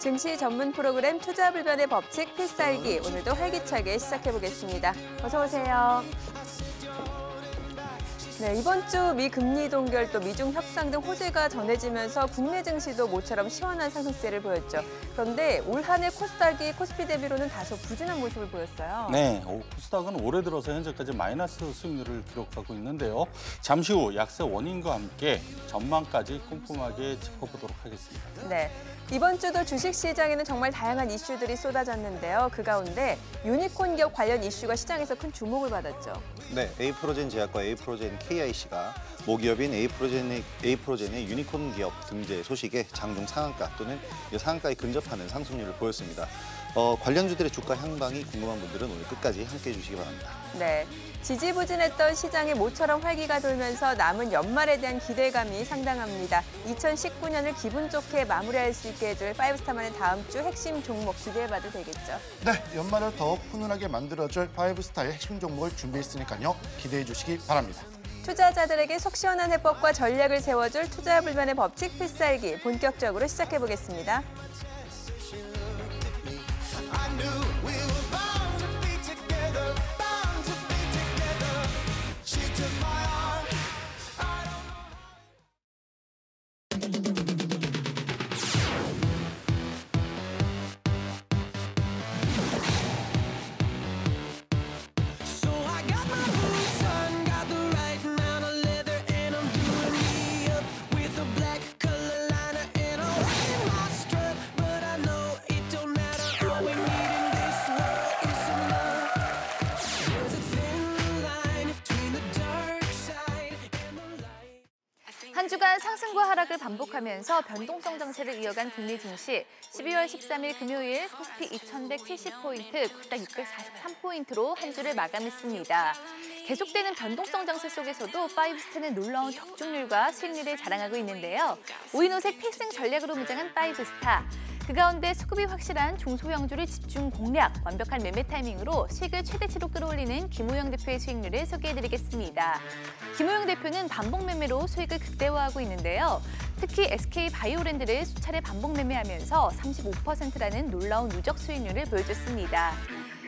증시 전문 프로그램 투자 불변의 법칙 필살기, 오늘도 활기차게 시작해보겠습니다. 어서 오세요. 네, 이번 주 미 금리 동결 또 미중 협상 등 호재가 전해지면서 국내 증시도 모처럼 시원한 상승세를 보였죠. 그런데 올 한 해 코스닥이 코스피 대비로는 다소 부진한 모습을 보였어요. 네, 코스닥은 올해 들어서 현재까지 마이너스 수익률을 기록하고 있는데요. 잠시 후 약세 원인과 함께 전망까지 꼼꼼하게 짚어보도록 하겠습니다. 네, 이번 주도 주식시장에는 정말 다양한 이슈들이 쏟아졌는데요. 그 가운데 유니콘 기업 관련 이슈가 시장에서 큰 주목을 받았죠. 네, 에이프로젠 제약과 에이프로젠 KIC가 모기업인 에이프로젠의 유니콘 기업 등재 소식에 장중 상한가 또는 상한가에 근접하는 상승률을 보였습니다. 관련주들의 주가 향방이 궁금한 분들은 오늘 끝까지 함께해 주시기 바랍니다. 네, 지지부진했던 시장에 모처럼 활기가 돌면서 남은 연말에 대한 기대감이 상당합니다. 2019년을 기분 좋게 마무리할 수 있게 해줄 파이브스타만의 다음 주 핵심 종목 기대해봐도 되겠죠. 네, 연말을 더욱 훈훈하게 만들어줄 파이브스타의 핵심 종목을 준비했으니까요. 기대해 주시기 바랍니다. 투자자들에게 속 시원한 해법과 전략을 세워줄 투자 불변의 법칙 필살기, 본격적으로 시작해보겠습니다. 한 주간 상승과 하락을 반복하면서 변동성 장세를 이어간 국내 증시, 12월 13일 금요일 코스피 2170포인트, 코스닥 643포인트로 한 주를 마감했습니다. 계속되는 변동성 장세 속에서도 파이브스타는 놀라운 적중률과 수익률을 자랑하고 있는데요. 오인오색 필승 전략으로 무장한 파이브스타. 그 가운데 수급이 확실한 중소형주를 집중 공략, 완벽한 매매 타이밍으로 수익을 최대치로 끌어올리는 김우영 대표의 수익률을 소개해드리겠습니다. 김우영 대표는 반복 매매로 수익을 극대화하고 있는데요. 특히 SK바이오랜드를 수차례 반복 매매하면서 35%라는 놀라운 누적 수익률을 보여줬습니다.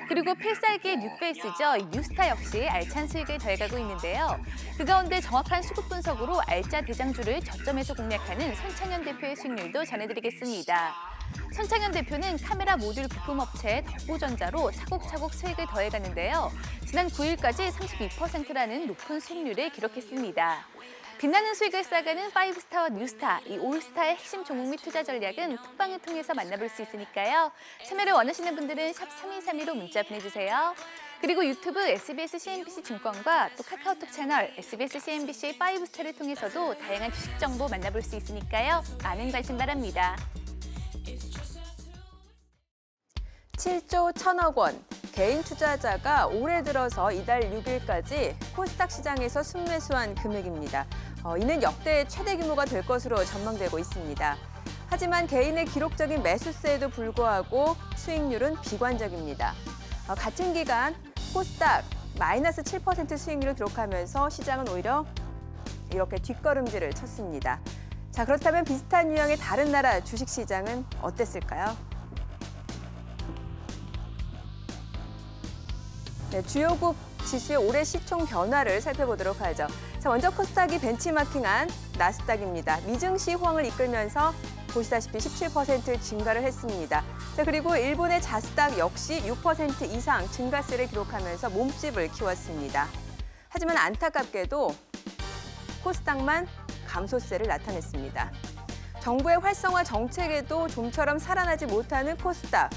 그리고 필살기의 뉴페이스죠. 뉴스타 역시 알찬 수익을 더해가고 있는데요. 그 가운데 정확한 수급 분석으로 알짜 대장주를 저점에서 공략하는 손창현 대표의 수익률도 전해드리겠습니다. 손창현 대표는 카메라 모듈 부품업체 덕구전자로 차곡차곡 수익을 더해가는데요. 지난 9일까지 32%라는 높은 수익률을 기록했습니다. 빛나는 수익을 쌓아가는 파이브스타와 뉴스타, 이 올스타의 핵심 종목 및 투자 전략은 톡방을 통해서 만나볼 수 있으니까요. 참여를 원하시는 분들은 샵 3232로 문자 보내주세요. 그리고 유튜브 SBS CNBC 증권과 또 카카오톡 채널 SBS CNBC 파이브스타를 통해서도 다양한 주식 정보 만나볼 수 있으니까요. 많은 관심 바랍니다. 7조 1천억 원, 개인 투자자가 올해 들어서 이달 6일까지 코스닥 시장에서 순매수한 금액입니다. 이는 역대 최대 규모가 될 것으로 전망되고 있습니다. 하지만 개인의 기록적인 매수세에도 불구하고 수익률은 비관적입니다. 같은 기간 코스닥 마이너스 7% 수익률을 기록하면서 시장은 오히려 이렇게 뒷걸음질을 쳤습니다. 자, 그렇다면 비슷한 유형의 다른 나라 주식시장은 어땠을까요? 네, 주요국 지수의 올해 시총 변화를 살펴보도록 하죠. 자, 먼저 코스닥이 벤치마킹한 나스닥입니다. 미증시 호황을 이끌면서 보시다시피 17% 증가를 했습니다. 자, 그리고 일본의 자스닥 역시 6% 이상 증가세를 기록하면서 몸집을 키웠습니다. 하지만 안타깝게도 코스닥만 감소세를 나타냈습니다. 정부의 활성화 정책에도 좀처럼 살아나지 못하는 코스닥.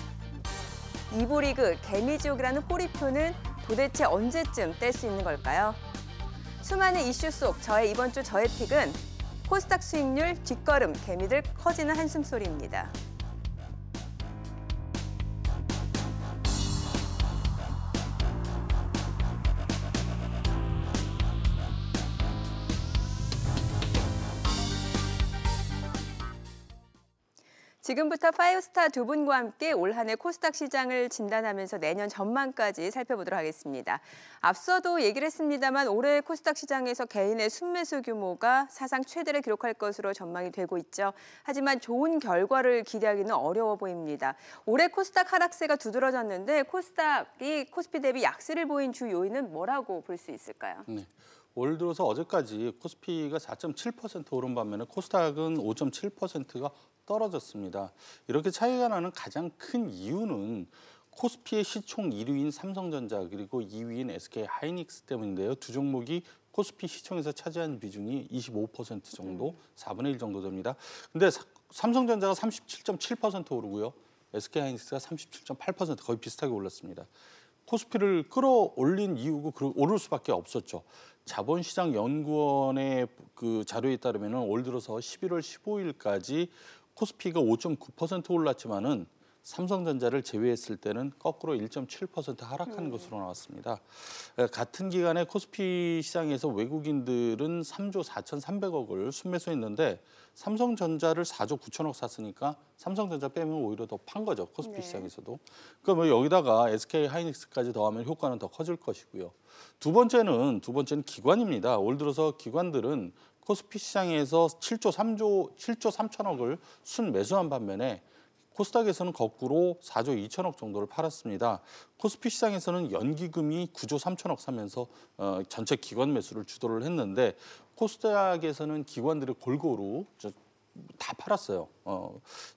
2부 리그 개미지옥이라는 꼬리표는 도대체 언제쯤 뗄 수 있는 걸까요? 수많은 이슈 속 저의 이번 주 저의 픽은 코스닥 수익률 뒷걸음, 개미들 커지는 한숨소리입니다. 지금부터 파이브스타 두 분과 함께 올 한 해 코스닥 시장을 진단하면서 내년 전망까지 살펴보도록 하겠습니다. 앞서도 얘기를 했습니다만 올해 코스닥 시장에서 개인의 순매수 규모가 사상 최대를 기록할 것으로 전망이 되고 있죠. 하지만 좋은 결과를 기대하기는 어려워 보입니다. 올해 코스닥 하락세가 두드러졌는데 코스피 대비 약세를 보인 주 요인은 뭐라고 볼 수 있을까요? 네. 올 들어서 어제까지 코스피가 4.7% 오른 반면에 코스닥은 5.7%가 떨어졌습니다. 이렇게 차이가 나는 가장 큰 이유는 코스피의 시총 1위인 삼성전자 그리고 2위인 SK하이닉스 때문인데요. 두 종목이 코스피 시총에서 차지한 비중이 25% 정도, 4분의 1 정도 됩니다. 근데 삼성전자가 37.7% 오르고요. SK하이닉스가 37.8% 거의 비슷하게 올랐습니다. 코스피를 끌어올린 이유고 오를 수밖에 없었죠. 자본시장연구원의 그 자료에 따르면 올 들어서 11월 15일까지 코스피가 5.9% 올랐지만은 삼성전자를 제외했을 때는 거꾸로 1.7% 하락한 것으로 나왔습니다. 같은 기간에 코스피 시장에서 외국인들은 3조 4,300억을 순매수했는데 삼성전자를 4조 9천억 샀으니까 삼성전자 빼면 오히려 더 판 거죠. 코스피 네. 시장에서도. 그러니까 뭐 여기다가 SK하이닉스까지 더하면 효과는 더 커질 것이고요. 두 번째는 기관입니다. 올 들어서 기관들은 코스피 시장에서 7조 3천억을 순매수한 반면에 코스닥에서는 거꾸로 4조 2천억 정도를 팔았습니다. 코스피 시장에서는 연기금이 9조 3천억 사면서 전체 기관 매수를 주도를 했는데 코스닥에서는 기관들이 골고루 다 팔았어요.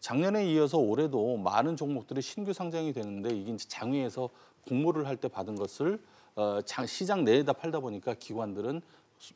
작년에 이어서 올해도 많은 종목들이 신규 상장이 되는데 이게 이제 장외에서 공모를 할 때 받은 것을 시장 내에다 팔다 보니까 기관들은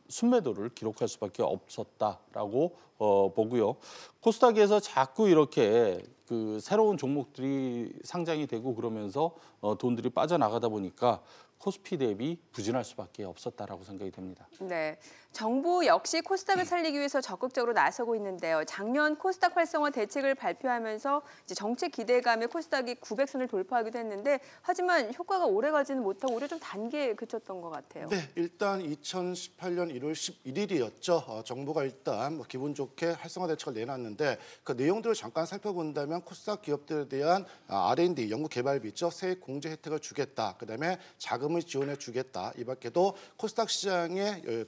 순매도를 기록할 수밖에 없었다라고 보고요. 코스닥에서 자꾸 이렇게 그 새로운 종목들이 상장이 되고 그러면서 돈들이 빠져나가다 보니까 코스피 대비 부진할 수밖에 없었다라고 생각이 됩니다. 네, 정부 역시 코스닥을 살리기 위해서 적극적으로 나서고 있는데요. 작년 코스닥 활성화 대책을 발표하면서 이제 정책 기대감에 코스닥이 900선을 돌파하기도 했는데 하지만 효과가 오래가지는 못하고 오히려 좀 단계에 그쳤던 것 같아요. 네, 일단 2018년 1월 11일이었죠. 정부가 일단 기분 좋게 활성화 대책을 내놨는데 그 내용들을 잠깐 살펴본다면 코스닥 기업들에 대한 R&D 연구 개발비 있죠. 세액 공제 혜택을 주겠다. 그다음에 자금을 지원해 주겠다. 이 밖에도 코스닥 시장의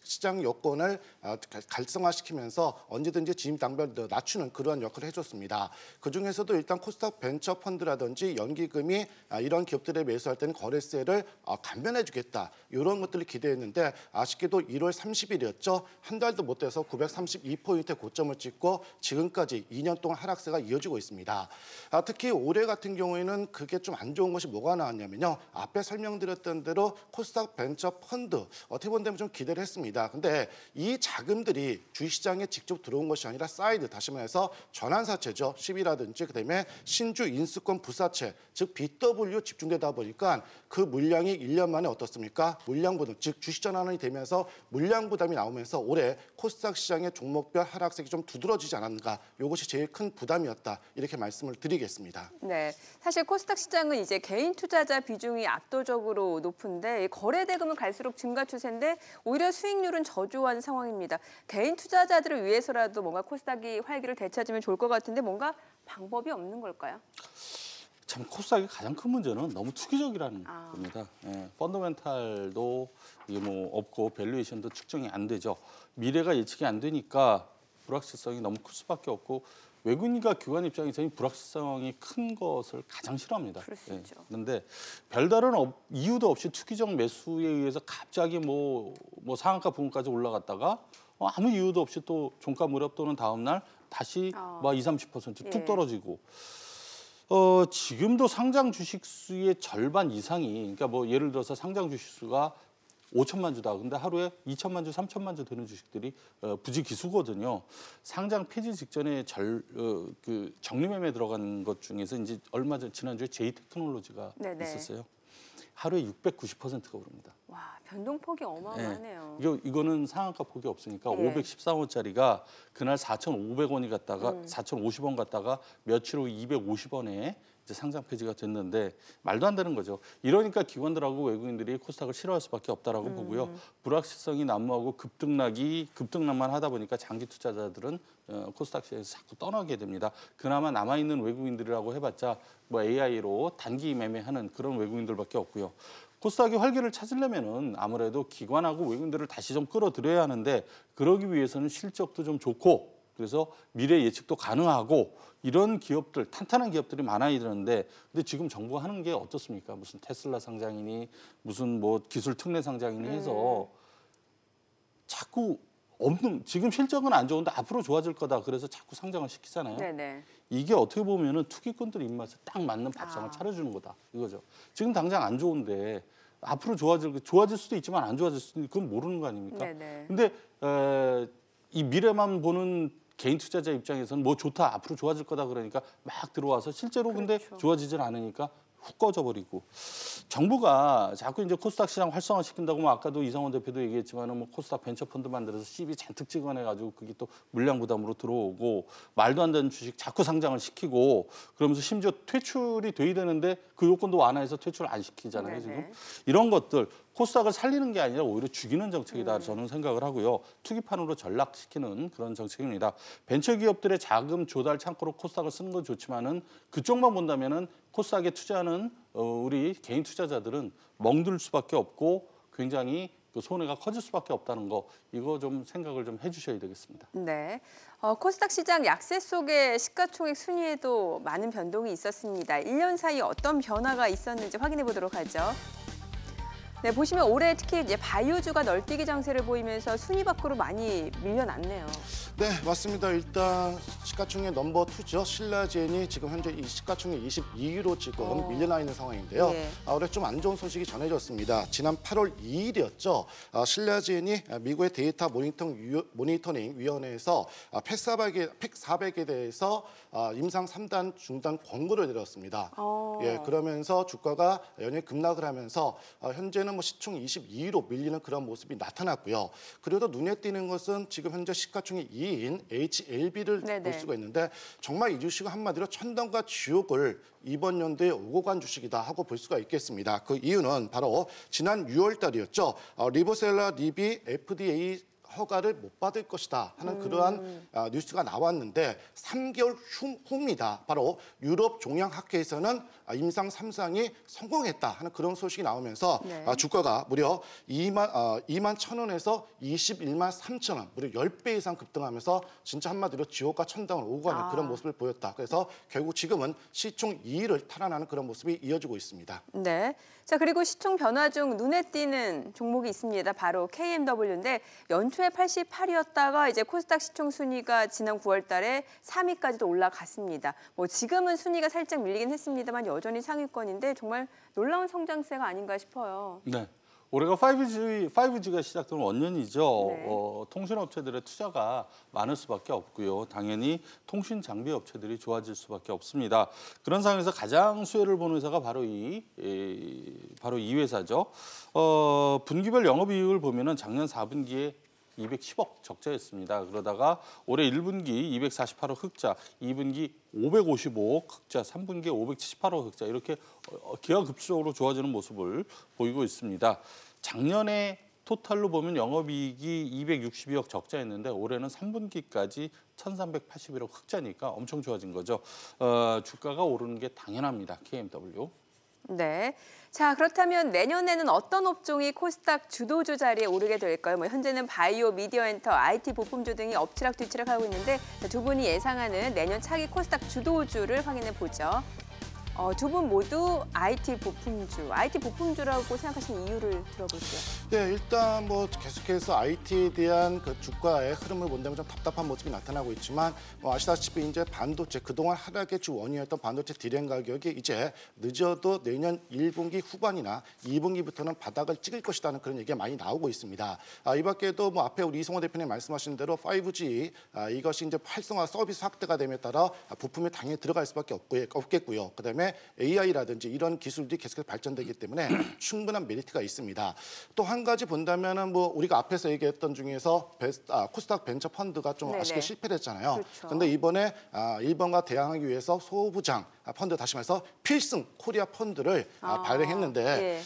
시장 여건을 갈성화시키면서 언제든지 진입 장벽을 낮추는 그러한 역할을 해줬습니다. 그중에서도 일단 코스닥 벤처 펀드라든지 연기금이 이런 기업들에 매수할 때는 거래세를 감면해주겠다. 이런 것들을 기대했는데 아쉽게도 1월 30일이었죠. 한 달도 못 돼서 932포인트 고점을 찍고 지금까지 2년 동안 하락세가 이어지고 있습니다. 특히 올해 같은 경우에는 그게 좀 안 좋은 것이 뭐가 나왔냐면요. 앞에 설명드렸던 대로 코스닥 벤처 펀드 어떻게 본다면 좀 기대를 했습니다. 근데 이 자금들이 주식시장에 직접 들어온 것이 아니라 사이드, 다시 말해서 전환사채죠. 10이라든지 그다음에 신주 인수권 부사채, 즉 BW 집중되다 보니까 그 물량이 1년 만에 어떻습니까? 물량 부담, 즉 주식 전환이 되면서 물량 부담이 나오면서 올해 코스닥 시장의 종목별 하락세가 좀 두드러지지 않았는가. 이것이 제일 큰 부담이었다. 이렇게 말씀을 드리겠습니다. 네, 사실 코스닥 시장은 이제 개인 투자자 비중이 압도적으로 높은데 거래 대금은 갈수록 증가 추세인데 오히려 수익률은 저조한 상황입니다. 개인 투자자들을 위해서라도 뭔가 코스닥이 활기를 되찾으면 좋을 것 같은데 뭔가 방법이 없는 걸까요? 참 코스닥의 가장 큰 문제는 너무 투기적이라는 겁니다. 펀더멘탈도 이게 뭐 없고 밸류에이션도 측정이 안 되죠. 미래가 예측이 안 되니까 불확실성이 너무 클 수밖에 없고 외국인과 기관 입장에서는 불확실성이 큰 것을 가장 싫어합니다. 그럴 수 있죠. 그런데 별다른 이유도 없이 투기적 매수에 의해서 갑자기 뭐 상한가 부근까지 올라갔다가 아무 이유도 없이 또 종가 무렵 또는 다음 날 다시 막 20-30% 뚝 떨어지고 지금도 상장 주식 수의 절반 이상이 그러니까 뭐 예를 들어서 상장 주식 수가 5천만 주다. 근데 하루에 2천만 주, 3천만 주 되는 주식들이 부지기수거든요. 상장 폐지 직전에 그 정리매매 들어간 것 중에서 이제 얼마 전 지난주에 제이테크놀로지가 있었어요. 하루에 690%가 오릅니다. 와, 변동폭이 어마어마하네요. 이거는 상한가 폭이 없으니까 513원짜리가 그날 4,500원이 갔다가 4,050원 갔다가 며칠 후 250원에 이제 상장 폐지가 됐는데 말도 안 되는 거죠. 이러니까 기관들하고 외국인들이 코스닥을 싫어할 수밖에 없다라고 보고요. 불확실성이 난무하고 급등락만 하다 보니까 장기 투자자들은 코스닥 시장에서 자꾸 떠나게 됩니다. 그나마 남아있는 외국인들이라고 해봤자 뭐 AI로 단기 매매하는 그런 외국인들밖에 없고요. 코스닥이 활기를 찾으려면은 아무래도 기관하고 외국인들을 다시 좀 끌어들여야 하는데 그러기 위해서는 실적도 좀 좋고 그래서 미래 예측도 가능하고 이런 기업들, 탄탄한 기업들이 많아야 되는데 근데 지금 정부가 하는 게 어떻습니까? 무슨 테슬라 상장이니 무슨 뭐 기술 특례 상장이니 해서 자꾸 없는 지금 실적은 안 좋은데 앞으로 좋아질 거다. 그래서 자꾸 상장을 시키잖아요. 네네. 이게 어떻게 보면은 투기꾼들 입맛에 딱 맞는 밥상을 차려주는 거다. 이거죠. 지금 당장 안 좋은데 앞으로 좋아질 수도 있지만 안 좋아질 수도 그건 모르는 거 아닙니까? 네네. 근데 이 미래만 보는 개인 투자자 입장에서는 뭐 좋다, 앞으로 좋아질 거다 그러니까 막 들어와서 실제로 근데 좋아지질 않으니까 훅 꺼져버리고 정부가 자꾸 이제 코스닥 시장 활성화시킨다고 뭐 아까도 이상원 대표도 얘기했지만은 뭐 코스닥 벤처펀드 만들어서 시비 잔뜩 찍어내가지고 그게 또 물량 부담으로 들어오고 말도 안 되는 주식 자꾸 상장을 시키고 그러면서 심지어 퇴출이 돼야 되는데 그 요건도 완화해서 퇴출 안 시키잖아요. 지금 이런 것들 코스닥을 살리는 게 아니라 오히려 죽이는 정책이다 저는 생각을 하고요. 투기판으로 전락시키는 그런 정책입니다. 벤처기업들의 자금 조달 창구로 코스닥을 쓰는 건 좋지만은 그쪽만 본다면은 코스닥에 투자하는 우리 개인 투자자들은 멍들 수밖에 없고 굉장히 그 손해가 커질 수밖에 없다는 거 이거 좀 생각을 좀 해주셔야 되겠습니다. 네, 코스닥 시장 약세 속에 시가총액 순위에도 많은 변동이 있었습니다. 1년 사이 어떤 변화가 있었는지 확인해 보도록 하죠. 네, 보시면 올해 특히 이제 바이오주가 널뛰기 장세를 보이면서 순위 밖으로 많이 밀려났네요. 네, 맞습니다. 일단 시가총액 넘버 2죠. 신라젠이 지금 현재 이 시가총액 22위로 지금 밀려나 있는 상황인데요. 예. 올해 좀 안 좋은 소식이 전해졌습니다. 지난 8월 2일이었죠. 신라젠이 미국의 데이터 모니터링 위원회에서 팩 400에 대해서 임상 3단 중단 권고를 내렸습니다. 예, 그러면서 주가가 연일 급락을 하면서 현재는 뭐 시총 22위로 밀리는 그런 모습이 나타났고요. 그래도 눈에 띄는 것은 지금 현재 시가총액 2위인 HLB를 볼 수가 있는데 정말 이 주식은 한마디로 천당과 지옥을 이번 연도에 오고 간 주식이다 하고 볼 수가 있겠습니다. 그 이유는 바로 지난 6월 달이었죠. 리보셀라 립이 FDA 허가를 못 받을 것이다 하는 그러한 뉴스가 나왔는데 3개월 후입니다. 바로 유럽 종양학회에서는 임상 3상이 성공했다 하는 그런 소식이 나오면서 주가가 무려 2만 1,000원에서 21만 3,000원, 무려 10배 이상 급등하면서 진짜 한마디로 지옥과 천당을 오고 가는 그런 모습을 보였다. 그래서 결국 지금은 시총 2위를 탈환하는 그런 모습이 이어지고 있습니다. 네. 자, 그리고 시총 변화 중 눈에 띄는 종목이 있습니다. 바로 KMW인데 연초에 88이었다가 이제 코스닥 시총 순위가 지난 9월 달에 3위까지도 올라갔습니다. 뭐 지금은 순위가 살짝 밀리긴 했습니다만 여전히 상위권인데 정말 놀라운 성장세가 아닌가 싶어요. 네. 올해가 5G가 시작된 원년이죠. 네. 통신업체들의 투자가 많을 수밖에 없고요. 당연히 통신 장비 업체들이 좋아질 수밖에 없습니다. 그런 상황에서 가장 수혜를 보는 회사가 바로 이 회사죠. 분기별 영업이익을 보면은 작년 4분기에 210억 적자였습니다. 그러다가 올해 1분기 248억 흑자, 2분기 555억 흑자, 3분기에 578억 흑자 이렇게 기하급수적으로 좋아지는 모습을 보이고 있습니다. 작년에 토탈로 보면 영업이익이 262억 적자였는데 올해는 3분기까지 1,381억 흑자니까 엄청 좋아진 거죠. 주가가 오르는 게 당연합니다. KMW. 네. 자, 그렇다면 내년에는 어떤 업종이 코스닥 주도주 자리에 오르게 될까요? 뭐 현재는 바이오, 미디어엔터, IT 부품주 등이 엎치락뒤치락 하고 있는데 두 분이 예상하는 내년 차기 코스닥 주도주를 확인해 보죠. 두 분 모두 IT 부품주라고 생각하시는 이유를 들어볼게요. 네, 일단 뭐 계속해서 IT에 대한 그 주가의 흐름을 본다면 좀 답답한 모습이 나타나고 있지만 아시다시피 이제 반도체 그동안 하락의 주 원인이었던 반도체 디램 가격이 이제 늦어도 내년 1분기 후반이나 2분기부터는 바닥을 찍을 것이라는 그런 얘기가 많이 나오고 있습니다. 이 밖에도 뭐 앞에 우리 이성호 대표님 말씀하신 대로 5G 이것이 이제 활성화 서비스 확대가 됨에 따라 부품이 당연히 들어갈 수밖에 없겠고요. 그다음에 그다음에 AI라든지 이런 기술들이 계속해서 발전되기 때문에 충분한 메리트가 있습니다. 또 한 가지 본다면은 뭐 우리가 앞에서 얘기했던 중에서 코스닥 벤처 펀드가 좀 아쉽게 실패를 했잖아요. 그렇죠. 그런데 이번에 일본과 대항하기 위해서 소부장 펀드, 다시 말해서 필승 코리아 펀드를 발행했는데 예.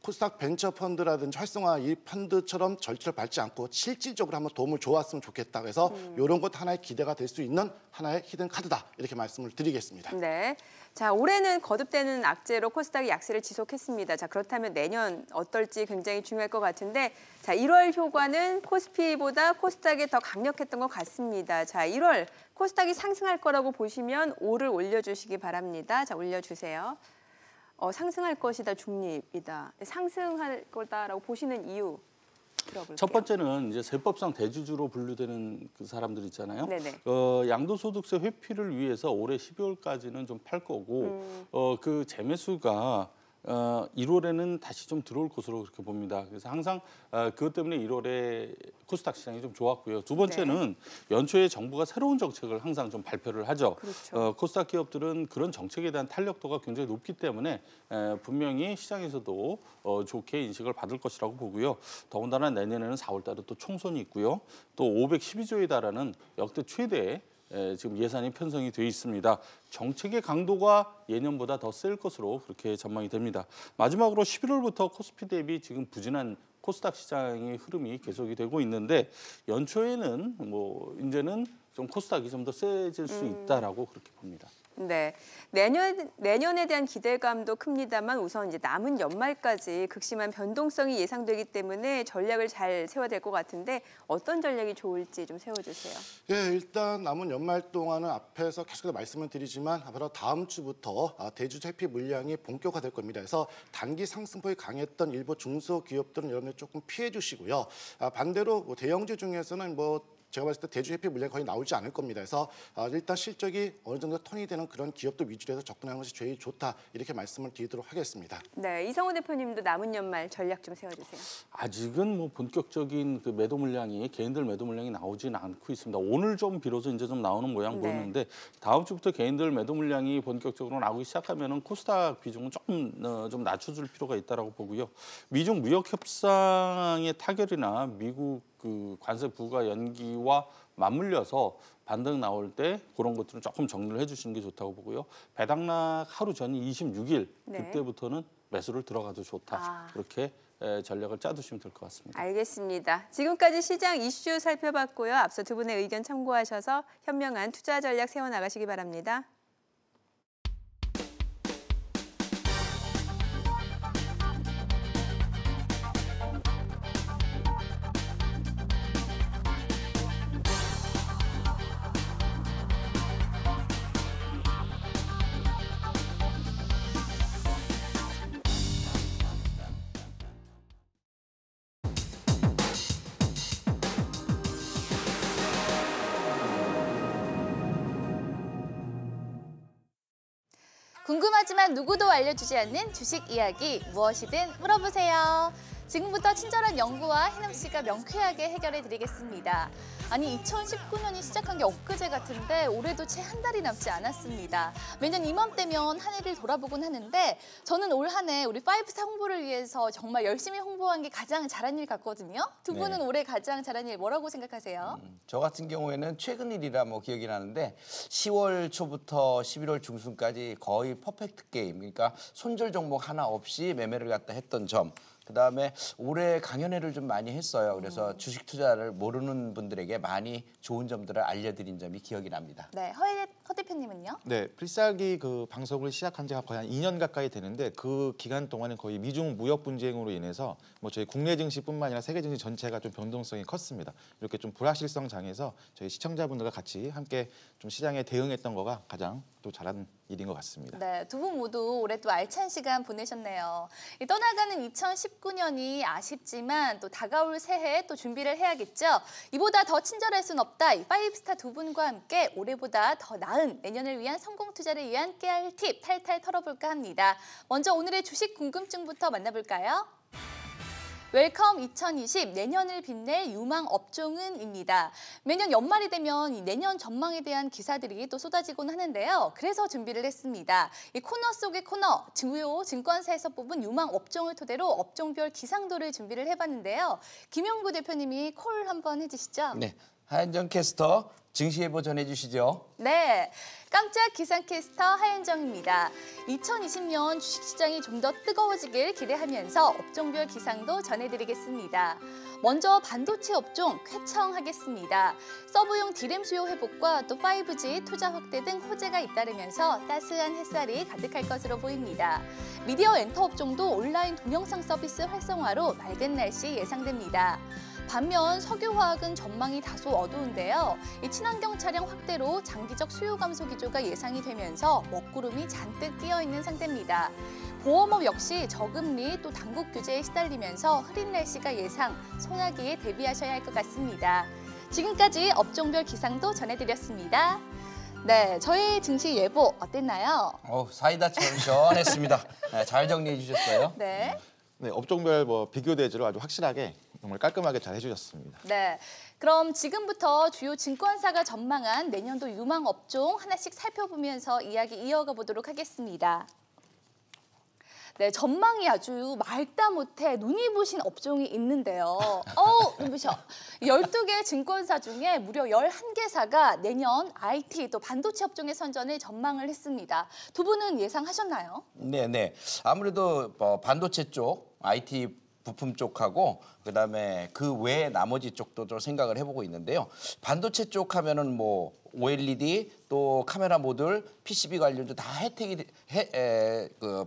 코스닥 벤처 펀드라든지 활성화 이 펀드처럼 절차를 밟지 않고 실질적으로 한번 도움을 줘왔으면 좋겠다. 그래서 이런 것 하나의 기대가 될 수 있는 하나의 히든 카드다. 이렇게 말씀을 드리겠습니다. 네. 자, 올해는 거듭되는 악재로 코스닥이 약세를 지속했습니다. 자, 그렇다면 내년 어떨지 굉장히 중요할 것 같은데, 자, 1월 효과는 코스피보다 코스닥이 더 강력했던 것 같습니다. 자, 1월 코스닥이 상승할 거라고 보시면 5를 올려주시기 바랍니다. 자, 올려주세요. 상승할 것이다, 중립이다. 상승할 거다라고 보시는 이유 들어볼게요. 첫 번째는 이제 세법상 대주주로 분류되는 그 사람들 있잖아요. 네네. 양도소득세 회피를 위해서 올해 12월까지는 좀 팔 거고 그 재매수가 1월에는 다시 좀 들어올 것으로 그렇게 봅니다. 그래서 항상 그것 때문에 1월에 코스닥 시장이 좀 좋았고요. 두 번째는 연초에 정부가 새로운 정책을 항상 좀 발표를 하죠. 그렇죠. 코스닥 기업들은 그런 정책에 대한 탄력도가 굉장히 높기 때문에 분명히 시장에서도 좋게 인식을 받을 것이라고 보고요. 더군다나 내년에는 4월 달에 또 총선이 있고요. 또 512조에 달하는 역대 최대의 지금 예산이 편성이 돼 있습니다. 정책의 강도가 예년보다 더 셀 것으로 그렇게 전망이 됩니다. 마지막으로 11월부터 코스피 대비 지금 부진한 코스닥 시장의 흐름이 계속이 되고 있는데 연초에는 뭐 이제는 좀 코스닥이 좀 더 세질 수 있다라고 그렇게 봅니다. 네, 내년에 대한 기대감도 큽니다만 우선 이제 남은 연말까지 극심한 변동성이 예상되기 때문에 전략을 잘 세워야 될 것 같은데 어떤 전략이 좋을지 좀 세워주세요. 예, 일단 남은 연말 동안은 앞에서 계속해서 말씀을 드리지만 바로 다음 주부터 대주주 회피 물량이 본격화될 겁니다. 그래서 단기 상승폭이 강했던 일부 중소기업들은 여러분들 조금 피해 주시고요. 반대로 뭐 대형주 중에서는 제가 봤을 때 대주 회피 물량이 거의 나오지 않을 겁니다. 그래서 일단 실적이 어느 정도 톤이 되는 그런 기업도 위주로 해서 접근하는 것이 제일 좋다. 이렇게 말씀을 드리도록 하겠습니다. 네, 이성호 대표님도 남은 연말 전략 좀 세워주세요. 아직은 뭐 본격적인 그 매도 물량이 개인들 매도 물량이 나오지는 않고 있습니다. 오늘 좀 비로소 이제 좀 나오는 모양 보이는데 다음 주부터 개인들 매도 물량이 본격적으로 나오기 시작하면은 코스닥 비중은 좀 낮춰줄 필요가 있다라고 보고요. 미중 무역 협상의 타결이나 미국 그 관세 부과 연기와 맞물려서 반등 나올 때 그런 것들은 조금 정리를 해주시는 게 좋다고 보고요. 배당락 하루 전이 26일 그때부터는 매수를 들어가도 좋다. 그렇게 전략을 짜두시면 될 것 같습니다. 알겠습니다. 지금까지 시장 이슈 살펴봤고요. 앞서 두 분의 의견 참고하셔서 현명한 투자 전략 세워나가시기 바랍니다. 궁금하지만 누구도 알려주지 않는 주식 이야기 무엇이든 물어보세요. 지금부터 친절한 연구와 혜남 씨가 명쾌하게 해결해 드리겠습니다. 아니 2019년이 시작한 게 엊그제 같은데 올해도 채 한 달이 남지 않았습니다. 매년 이맘때면 한 해를 돌아보곤 하는데 저는 올 한 해 우리 파이브스타 홍보를 위해서 정말 열심히 홍보한 게 가장 잘한 일 같거든요. 두 분은 올해 가장 잘한 일 뭐라고 생각하세요? 저 같은 경우에는 최근 일이라 기억이 나는데 10월 초부터 11월 중순까지 거의 퍼펙트 게임, 그러니까 손절 종목 하나 없이 매매를 갖다 했던 점. 그다음에 올해 강연회를 좀 많이 했어요. 그래서 주식 투자를 모르는 분들에게 많이 좋은 점들을 알려드린 점이 기억이 납니다. 네, 허 대표님은요? 네, 필살기 그 방송을 시작한 지가 거의 한 2년 가까이 되는데 그 기간 동안은 거의 미중 무역 분쟁으로 인해서 저희 국내 증시뿐만 아니라 세계 증시 전체가 좀 변동성이 컸습니다. 이렇게 좀 불확실성 장에서 저희 시청자분들과 같이 함께 좀 시장에 대응했던 거가 가장 또 잘한 일인 것 같습니다. 네, 두 분 모두 올해 또 알찬 시간 보내셨네요. 떠나가는 2019년이 아쉽지만 또 다가올 새해 또 준비를 해야겠죠. 이보다 더 친절할 순 없다. 이 파이브스타 두 분과 함께 올해보다 더 나은 내년을 위한 성공 투자를 위한 깨알 팁 탈탈 털어볼까 합니다. 먼저 오늘의 주식 궁금증부터 만나볼까요? 웰컴 2020 내년을 빛낼 유망 업종은입니다. 매년 연말이 되면 이 내년 전망에 대한 기사들이 또 쏟아지곤 하는데요. 그래서 준비를 했습니다. 이 코너 속의 코너, 주요 증권사에서 뽑은 유망 업종을 토대로 업종별 기상도를 준비를 해봤는데요. 김영구 대표님이 콜 한번 해주시죠. 네, 하현정 캐스터 증시예보 전해주시죠. 네, 깜짝 기상캐스터 하현정입니다. 2020년 주식시장이 좀 더 뜨거워지길 기대하면서 업종별 기상도 전해드리겠습니다. 먼저 반도체 업종 쾌청하겠습니다. 서브용 디램 수요 회복과 또 5G 투자 확대 등 호재가 잇따르면서 따스한 햇살이 가득할 것으로 보입니다. 미디어 엔터 업종도 온라인 동영상 서비스 활성화로 맑은 날씨 예상됩니다. 반면 석유화학은 전망이 다소 어두운데요. 이 친환경 차량 확대로 장기적 수요 감소 기조가 예상이 되면서 먹구름이 잔뜩 끼어있는 상태입니다. 보험업 역시 저금리 또 당국 규제에 시달리면서 흐린 날씨가 예상, 소나기에 대비하셔야 할 것 같습니다. 지금까지 업종별 기상도 전해드렸습니다. 네, 저희 증시 예보 어땠나요? 사이다처럼 시원했습니다. 네, 잘 정리해 주셨어요. 네. 네, 업종별 비교 대조를 아주 확실하게 정말 깔끔하게 잘 해주셨습니다. 네, 그럼 지금부터 주요 증권사가 전망한 내년도 유망 업종 하나씩 살펴보면서 이야기 이어가 보도록 하겠습니다. 네, 전망이 아주 말다 못해 눈이 부신 업종이 있는데요. 눈부셔. 12개 증권사 중에 무려 11개사가 내년 IT 또 반도체 업종의 선전을 전망을 했습니다. 두 분은 예상하셨나요? 네. 아무래도 반도체 쪽, IT 부품 쪽하고 그다음에 그 외에 나머지 쪽도 좀 생각을 해보고 있는데요. 반도체 쪽 하면은 뭐 OLED 또 카메라 모듈, PCB 관련도 다 혜택이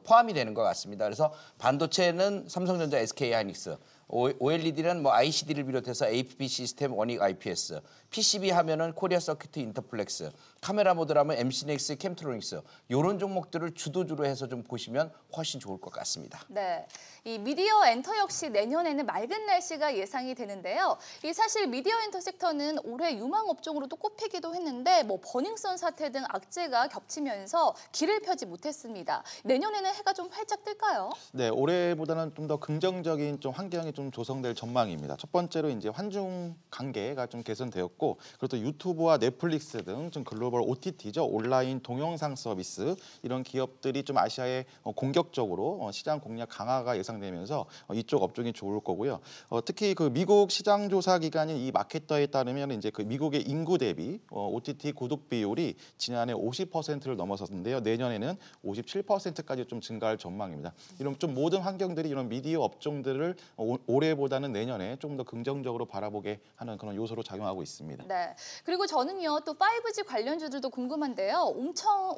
포함이 되는 것 같습니다. 그래서 반도체는 삼성전자, SK하이닉스, OLED는 뭐 ICD를 비롯해서 APP 시스템, 원익 IPS, PCB 하면은 코리아 서큐트 인터플렉스, 카메라 모듈하면 MC넥스, 캠트로닉스 이런 종목들을 주도주로 해서 좀 보시면 훨씬 좋을 것 같습니다. 네, 이 미디어 엔터 역시 내년에는 맑은 날씨가 예상이 되는데요. 이 사실 미디어 엔터 섹터는 올해 유망 업종으로도 꼽히기도 했는데 뭐 버닝썬 사태 등 악재가 겹치면서 길을 펴지 못했습니다. 내년에는 해가 좀 활짝 뜰까요? 네, 올해보다는 좀 더 긍정적인 좀 환경이 좀 조성될 전망입니다. 첫 번째로 이제 환중 관계가 좀 개선되었고, 그리고 또 유튜브와 넷플릭스 등 좀 글로벌 OTT죠, 온라인 동영상 서비스 이런 기업들이 좀 아시아에 공격적으로 시장 공략 강화가 예상되면서 이쪽 업종이 좋을 거고요. 특히 그 미국 시장 조사 기관인 이 마케터에 따르면 이제 그 미국의 인구 대비 OTT 구독 비율이 지난해 50%를 넘어섰는데요. 내년에는 57%까지 좀 증가할 전망입니다. 이런 좀 모든 환경들이 이런 미디어 업종들을 올해보다는 내년에 좀 더 긍정적으로 바라보게 하는 그런 요소로 작용하고 있습니다. 네. 그리고 저는요, 또 5G 관련주들도 궁금한데요.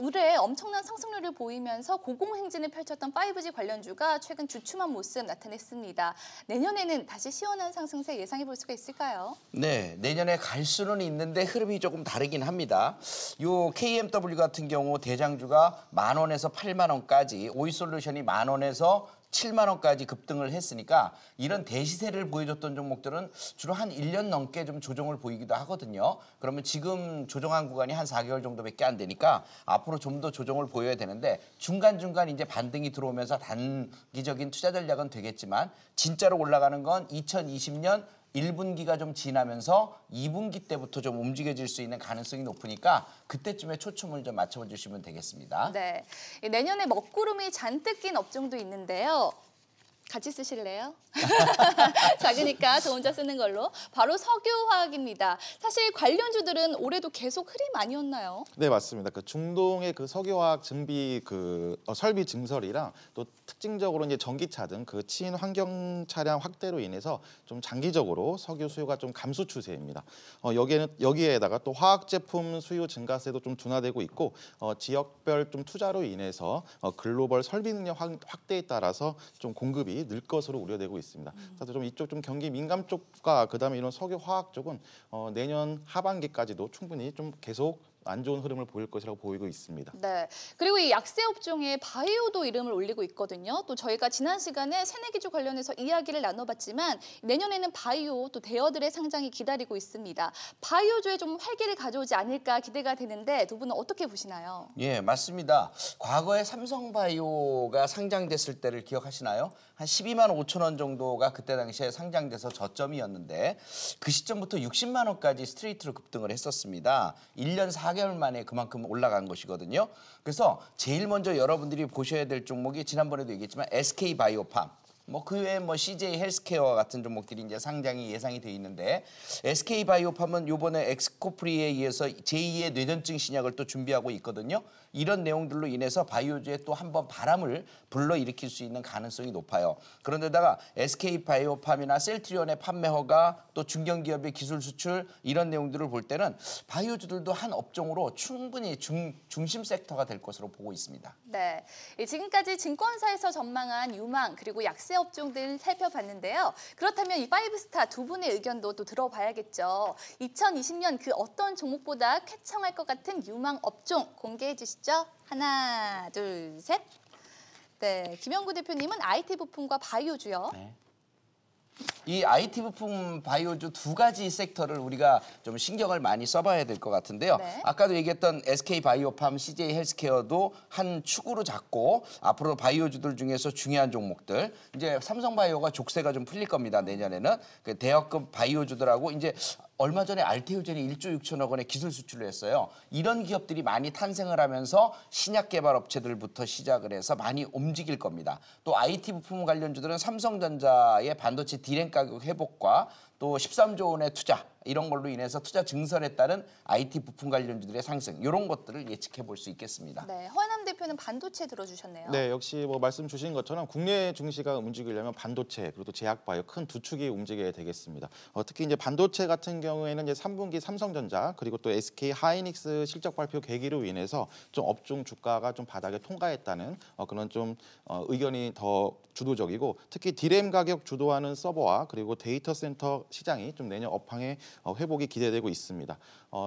올해 엄청난 상승률을 보이면서 고공행진을 펼쳤던 5G 관련주가 최근 주춤한 모습 나타냈습니다. 내년에는 다시 시원한 상승세 예상해 볼 수가 있을까요? 네, 내년에 갈 수는 있는데 흐름이 조금 다르긴 합니다. 요 KMW 같은 경우 대장주가 10,000원에서 80,000원까지, 오이솔루션이 10,000원에서 70,000원까지 급등을 했으니까 이런 대시세를 보여줬던 종목들은 주로 한 1년 넘게 좀 조정을 보이기도 하거든요. 그러면 지금 조정한 구간이 한 4개월 정도밖에 안 되니까 앞으로 좀 더 조정을 보여야 되는데 중간중간 이제 반등이 들어오면서 단기적인 투자 전략은 되겠지만 진짜로 올라가는 건 2020년 1분기가 좀 지나면서 2분기 때부터 좀 움직여질 수 있는 가능성이 높으니까 그때쯤에 초점을 좀 맞춰주시면 되겠습니다. 네, 내년에 먹구름이 잔뜩 낀 업종도 있는데요. 같이 쓰실래요? 작으니까 저 혼자 쓰는 걸로. 바로 석유화학입니다. 사실 관련주들은 올해도 계속 흐림 아니었나요? 네, 맞습니다. 그 중동의 그 석유화학 증비 설비 증설이랑 또 특징적으로 이제 전기차 등 그 친환경 차량 확대로 인해서 좀 장기적으로 석유 수요가 좀 감소 추세입니다. 여기에다가 또 화학 제품 수요 증가세도 좀 둔화되고 있고, 지역별 좀 투자로 인해서 글로벌 설비 능력 확대에 따라서 좀 공급이 늘 것으로 우려되고 있습니다. 그래서 좀 이쪽 좀 경기 민감 쪽과 그다음에 이런 석유 화학 쪽은 내년 하반기까지도 충분히 좀 계속 안 좋은 흐름을 보일 것이라고 보이고 있습니다. 네. 그리고 이 약세 업종에 바이오도 이름을 올리고 있거든요. 또 저희가 지난 시간에 새내기주 관련해서 이야기를 나눠봤지만 내년에는 바이오 또 대어들의 상장이 기다리고 있습니다. 바이오주에 좀 활기를 가져오지 않을까 기대가 되는데 두 분은 어떻게 보시나요? 예, 맞습니다. 과거에 삼성바이오가 상장됐을 때를 기억하시나요? 한 12만 5천 원 정도가 그때 당시에 상장돼서 저점이었는데 그 시점부터 60만 원까지 스트레이트로 급등을 했었습니다. 1년 4개월 만에 그만큼 올라간 것이거든요. 그래서 제일 먼저 여러분들이 보셔야 될 종목이 지난번에도 얘기했지만 SK바이오팜. 그 외에 CJ 헬스케어 같은 종목들이 이제 상장이 예상이 돼 있는데 SK바이오팜은 이번에 엑스코프리에 의해서 제2의 뇌전증 신약을 또 준비하고 있거든요. 이런 내용들로 인해서 바이오주에 또 한번 바람을 불러일으킬 수 있는 가능성이 높아요. 그런데다가 SK바이오팜이나 셀트리온의 판매 허가 또 중견기업의 기술 수출 이런 내용들을 볼 때는 바이오주들도 한 업종으로 충분히 중심 섹터가 될 것으로 보고 있습니다. 네, 지금까지 증권사에서 전망한 유망 그리고 약세 업종들 살펴봤는데요. 그렇다면 이 파이브스타 두 분의 의견도 또 들어봐야겠죠. 2020년 그 어떤 종목보다 쾌청할 것 같은 유망 업종 공개해 주시죠. 하나, 둘, 셋. 네, 김영구 대표님은 IT 부품과 바이오주요. 네. 이 IT 부품 바이오주 두 가지 섹터를 우리가 좀 신경을 많이 써봐야 될 것 같은데요. 네. 아까도 얘기했던 SK바이오팜, CJ 헬스케어도 한 축으로 잡고 앞으로 바이오주들 중에서 중요한 종목들 이제 삼성바이오가 족쇄가 좀 풀릴 겁니다. 내년에는 그 대여급 바이오주들하고 이제 얼마 전에 알테오젠이 1조 6천억 원의 기술 수출을 했어요. 이런 기업들이 많이 탄생을 하면서 신약 개발 업체들부터 시작을 해서 많이 움직일 겁니다. 또 IT 부품 관련주들은 삼성전자의 반도체 디램 가격 회복과 또 13조 원의 투자 이런 걸로 인해서 투자 증설에 따른 IT 부품 관련주들의 상승 이런 것들을 예측해 볼 수 있겠습니다. 네, 허남 대표는 반도체 들어주셨네요. 네, 역시 말씀 주신 것처럼 국내 증시가 움직이려면 반도체 그리고 또 제약바이오 큰 두 축이 움직여야 되겠습니다. 특히 이제 반도체 같은 경우에는 이제 3분기 삼성전자 그리고 또 SK 하이닉스 실적 발표 계기로 인해서 좀 업종 주가가 좀 바닥에 통과했다는 그런 좀 의견이 더 주도적이고 특히 디램 가격 주도하는 서버와 그리고 데이터 센터 시장이 좀 내년 업황에 회복이 기대되고 있습니다.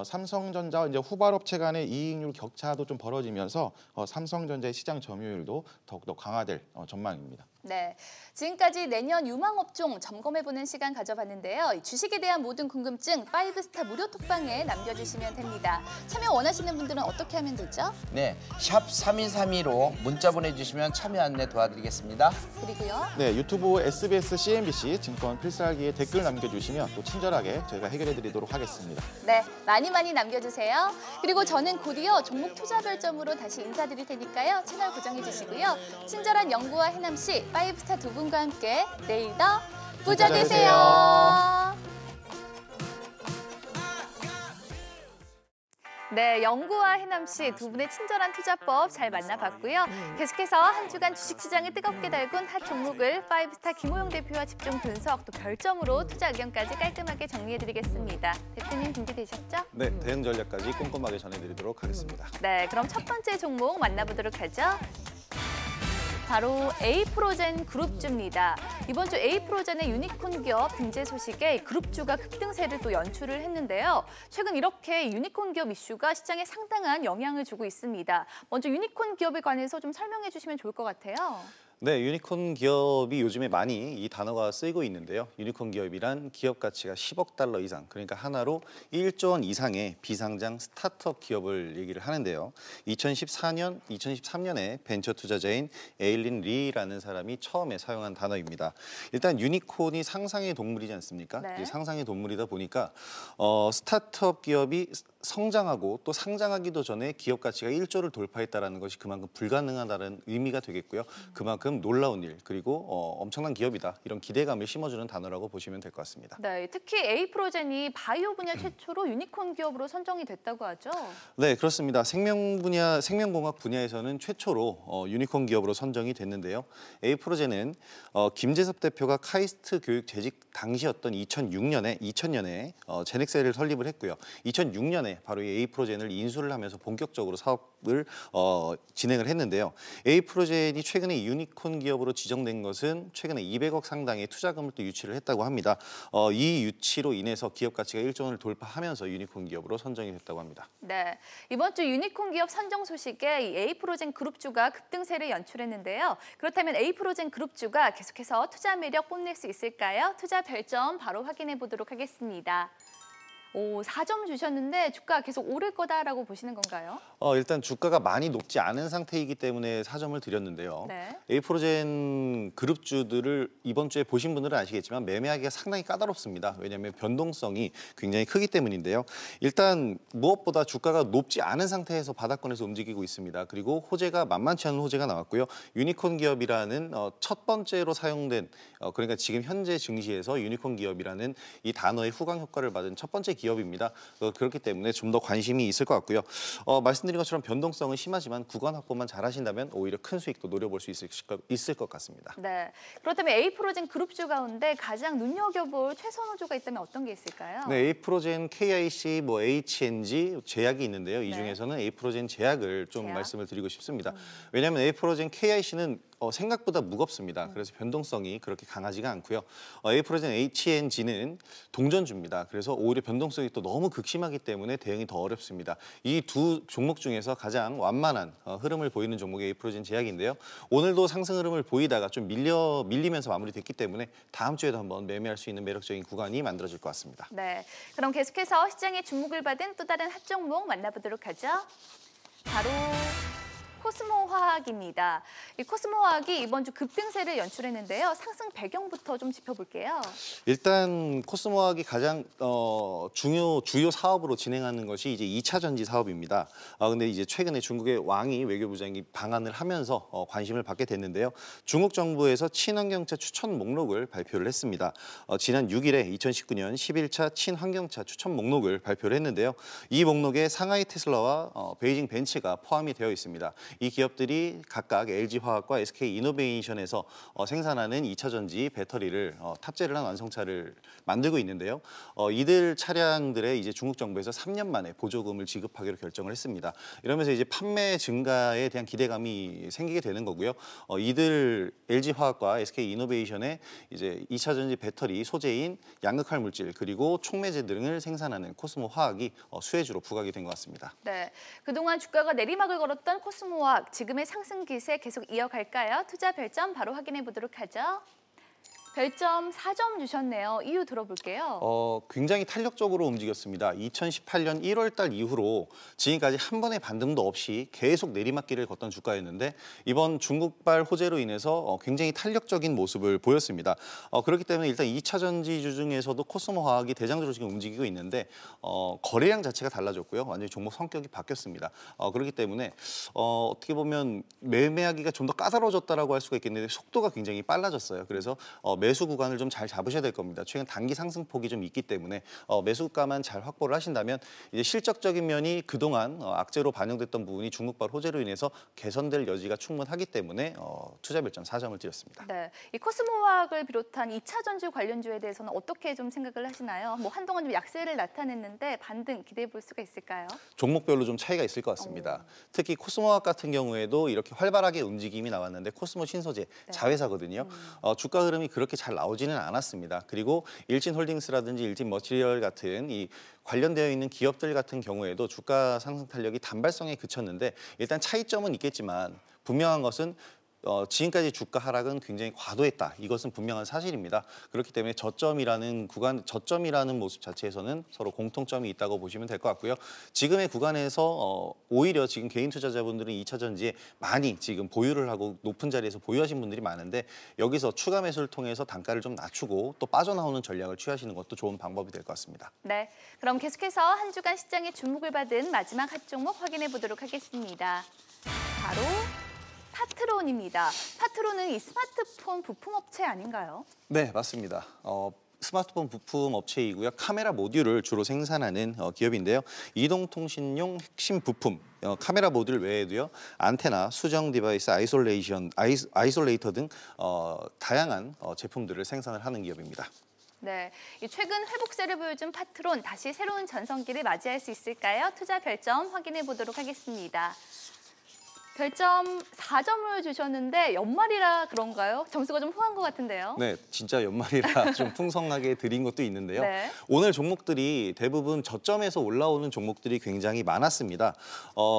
삼성전자 이제 후발업체 간의 이익률 격차도 좀 벌어지면서 삼성전자의 시장 점유율도 더욱더 강화될 전망입니다. 네, 지금까지 내년 유망 업종 점검해보는 시간 가져봤는데요. 주식에 대한 모든 궁금증 파이브스타 무료 톡방에 남겨주시면 됩니다. 참여 원하시는 분들은 어떻게 하면 되죠? 네, 샵 3232로 문자 보내주시면 참여 안내 도와드리겠습니다. 그리고요. 네, 유튜브 SBS CNBC 증권 필살기에 댓글 남겨주시면 또 친절하게 저희가 해결해드리도록 하겠습니다. 네, 많이 남겨주세요. 그리고 저는 곧이어 종목 투자 별점으로 다시 인사드릴 테니까요. 채널 고정해주시고요. 친절한 영구와 해남 씨, 파이브스타 두 분과 함께 내일 더 부자 되세요. 네, 영구와 해남 씨 두 분의 친절한 투자법 잘 만나봤고요. 계속해서 한 주간 주식시장을 뜨겁게 달군 핫 종목을 파이브스타 김호영 대표와 집중 분석 또 별점으로 투자 의견까지 깔끔하게 정리해드리겠습니다. 대표님 준비되셨죠? 네, 대응 전략까지 꼼꼼하게 전해드리도록 하겠습니다. 네, 그럼 첫 번째 종목 만나보도록 하죠. 바로 에이프로젠 그룹주입니다. 이번 주 에이프로젠의 유니콘 기업 등재 소식에 그룹주가 급등세를 또 연출을 했는데요. 최근 이렇게 유니콘 기업 이슈가 시장에 상당한 영향을 주고 있습니다. 먼저 유니콘 기업에 관해서 좀 설명해 주시면 좋을 것 같아요. 네, 유니콘 기업이 요즘에 많이 이 단어가 쓰이고 있는데요. 유니콘 기업이란 기업 가치가 10억 달러 이상, 그러니까 하나로 1조 원 이상의 비상장 스타트업 기업을 얘기를 하는데요. 2013년에 벤처 투자자인 에일린 리라는 사람이 처음에 사용한 단어입니다. 일단 유니콘이 상상의 동물이지 않습니까? 네. 상상의 동물이다 보니까 스타트업 기업이 성장하고 또 상장하기도 전에 기업 가치가 1조를 돌파했다는 것이 그만큼 불가능하다는 의미가 되겠고요. 그만큼 놀라운 일 그리고 엄청난 기업이다. 이런 기대감을 심어주는 단어라고 보시면 될 것 같습니다. 네, 특히 에이프로젠이 바이오 분야 최초로 유니콘 기업으로 선정이 됐다고 하죠. 네, 그렇습니다. 생명공학 분야에서는 최초로 유니콘 기업으로 선정이 됐는데요. 에이프로젠은 김재섭 대표가 카이스트 교육 재직 당시였던 2000년에 제넥셀을 설립을 했고요. 2006년에 바로 이 에이프로젠을 인수를 하면서 본격적으로 사업 사업을 진행을 했는데요. A프로젠이 최근에 유니콘 기업으로 지정된 것은 최근에 200억 상당의 투자금을 또 유치를 했다고 합니다. 이 유치로 인해서 기업 가치가 1조 원을 돌파하면서 유니콘 기업으로 선정이 됐다고 합니다. 네, 이번 주 유니콘 기업 선정 소식에 이 A프로젠 그룹주가 급등세를 연출했는데요. 그렇다면 A프로젠 그룹주가 계속해서 투자 매력 뽐낼 수 있을까요? 투자 별점 바로 확인해 보도록 하겠습니다. 4점 주셨는데 주가 계속 오를 거다라고 보시는 건가요? 일단 주가가 많이 높지 않은 상태이기 때문에 4점을 드렸는데요. 네. A프로젠 그룹주들을 이번 주에 보신 분들은 아시겠지만 매매하기가 상당히 까다롭습니다. 왜냐하면 변동성이 굉장히 크기 때문인데요. 일단 무엇보다 주가가 높지 않은 상태에서 바닥권에서 움직이고 있습니다. 그리고 호재가 만만치 않은 호재가 나왔고요. 유니콘 기업이라는 첫 번째로 사용된 그러니까 지금 현재 증시에서 유니콘 기업이라는 이 단어의 후광 효과를 받은 첫 번째 기업입니다. 그렇기 때문에 좀 더 관심이 있을 것 같고요. 말씀드린 것처럼 변동성은 심하지만 구간 확보만 잘하신다면 오히려 큰 수익도 노려볼 수 있을 것 같습니다. 네. 그렇다면 A프로젠 그룹주 가운데 가장 눈여겨볼 최선호주가 있다면 어떤 게 있을까요? 네, A프로젠, KIC, HNG 제약이 있는데요. 이 중에서는 A프로젠 제약을 좀 제약? 말씀을 드리고 싶습니다. 왜냐하면 A프로젠, KIC는 생각보다 무겁습니다. 그래서 변동성이 그렇게 강하지가 않고요. A프로젠 HNG는 동전주입니다. 그래서 오히려 변동성이 또 너무 극심하기 때문에 대응이 더 어렵습니다. 이 두 종목 중에서 가장 완만한 흐름을 보이는 종목이 A프로젠 제약인데요. 오늘도 상승 흐름을 보이다가 좀 밀리면서 마무리됐기 때문에 다음 주에도 한번 매매할 수 있는 매력적인 구간이 만들어질 것 같습니다. 네. 그럼 계속해서 시장의 주목을 받은 또 다른 핫 종목 만나보도록 하죠. 바로 코스모화학입니다. 이 코스모화학이 이번 주 급등세를 연출했는데요. 상승 배경부터 좀 짚어볼게요. 일단 코스모화학이 가장 주요 사업으로 진행하는 것이 이제 2차 전지 사업입니다. 근데 이제 최근에 중국의 왕이 외교부장이 방한을 하면서 관심을 받게 됐는데요. 중국 정부에서 친환경차 추천 목록을 발표를 했습니다. 지난 6일에 2019년 11차 친환경차 추천 목록을 발표를 했는데요. 이 목록에 상하이 테슬라와 베이징 벤츠가 포함이 되어 있습니다. 이 기업들이 각각 LG화학과 SK이노베이션에서 생산하는 2차 전지 배터리를 탑재를 한 완성차를 만들고 있는데요. 이들 차량들의 이제 중국 정부에서 3년 만에 보조금을 지급하기로 결정을 했습니다. 이러면서 이제 판매 증가에 대한 기대감이 생기게 되는 거고요. 이들 LG화학과 SK이노베이션의 이제 2차 전지 배터리 소재인 양극할 물질 그리고 촉매제 등을 생산하는 코스모화학이 수혜주로 부각이 된 것 같습니다. 네, 그동안 주가가 내리막을 걸었던 코스모화학 지금의 상승 기세 계속 이어갈까요? 투자 별점 바로 확인해 보도록 하죠. 별점 4점 주셨네요. 이유 들어볼게요. 굉장히 탄력적으로 움직였습니다. 2018년 1월 달 이후로 지금까지 한 번의 반등도 없이 계속 내리막길을 걷던 주가였는데 이번 중국발 호재로 인해서 굉장히 탄력적인 모습을 보였습니다. 그렇기 때문에 일단 2차 전지주 중에서도 코스모화학이 대장주로 지금 움직이고 있는데 거래량 자체가 달라졌고요. 완전히 종목 성격이 바뀌었습니다. 그렇기 때문에 어떻게 보면 매매하기가 좀 더 까다로워졌다라고 할 수가 있겠는데 속도가 굉장히 빨라졌어요. 그래서 매수 구간을 좀 잘 잡으셔야 될 겁니다. 최근 단기 상승폭이 좀 있기 때문에 매수가만 잘 확보를 하신다면 이제 실적적인 면이 그동안 악재로 반영됐던 부분이 중국발 호재로 인해서 개선될 여지가 충분하기 때문에 투자 별점 4점을 드렸습니다. 네, 이 코스모화학을 비롯한 2차 전지 관련주에 대해서는 어떻게 좀 생각을 하시나요? 한동안 좀 약세를 나타냈는데 반등 기대해 볼 수가 있을까요? 종목별로 좀 차이가 있을 것 같습니다. 특히 코스모화학 같은 경우에도 이렇게 활발하게 움직임이 나왔는데 코스모 신소재 자회사거든요. 주가 흐름이 그렇게 잘 나오지는 않았습니다. 그리고 일진홀딩스라든지 일진머티리얼 같은 이 관련되어 있는 기업들 같은 경우에도 주가 상승 탄력이 단발성에 그쳤는데 일단 차이점은 있겠지만 분명한 것은 지금까지 주가 하락은 굉장히 과도했다. 이것은 분명한 사실입니다. 그렇기 때문에 저점이라는 모습 자체에서는 서로 공통점이 있다고 보시면 될 것 같고요. 지금의 구간에서 오히려 지금 개인 투자자분들은 2차 전지에 많이 지금 보유를 하고 높은 자리에서 보유하신 분들이 많은데 여기서 추가 매수를 통해서 단가를 좀 낮추고 또 빠져나오는 전략을 취하시는 것도 좋은 방법이 될 것 같습니다. 네, 그럼 계속해서 한 주간 시장의 주목을 받은 마지막 핫 종목 확인해 보도록 하겠습니다. 바로 파트론입니다. 파트론은 이 스마트폰 부품 업체 아닌가요? 네, 맞습니다. 스마트폰 부품 업체이고요. 카메라 모듈을 주로 생산하는 기업인데요. 이동통신용 핵심 부품, 카메라 모듈 외에도요. 안테나, 수정 디바이스, 아이솔레이터 등 다양한 제품들을 생산을 하는 기업입니다. 네, 이 최근 회복세를 보여준 파트론 다시 새로운 전성기를 맞이할 수 있을까요? 투자 별점 확인해 보도록 하겠습니다. 별점 4점을 주셨는데 연말이라 그런가요? 점수가 좀 후한 것 같은데요. 네, 진짜 연말이라 좀 풍성하게 드린 것도 있는데요. 네. 오늘 종목들이 대부분 저점에서 올라오는 종목들이 굉장히 많았습니다.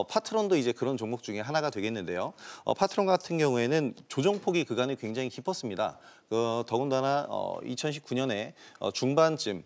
파트론도 이제 그런 종목 중에 하나가 되겠는데요. 파트론 같은 경우에는 조정폭이 그간에 굉장히 깊었습니다. 더군다나 2019년에 중반쯤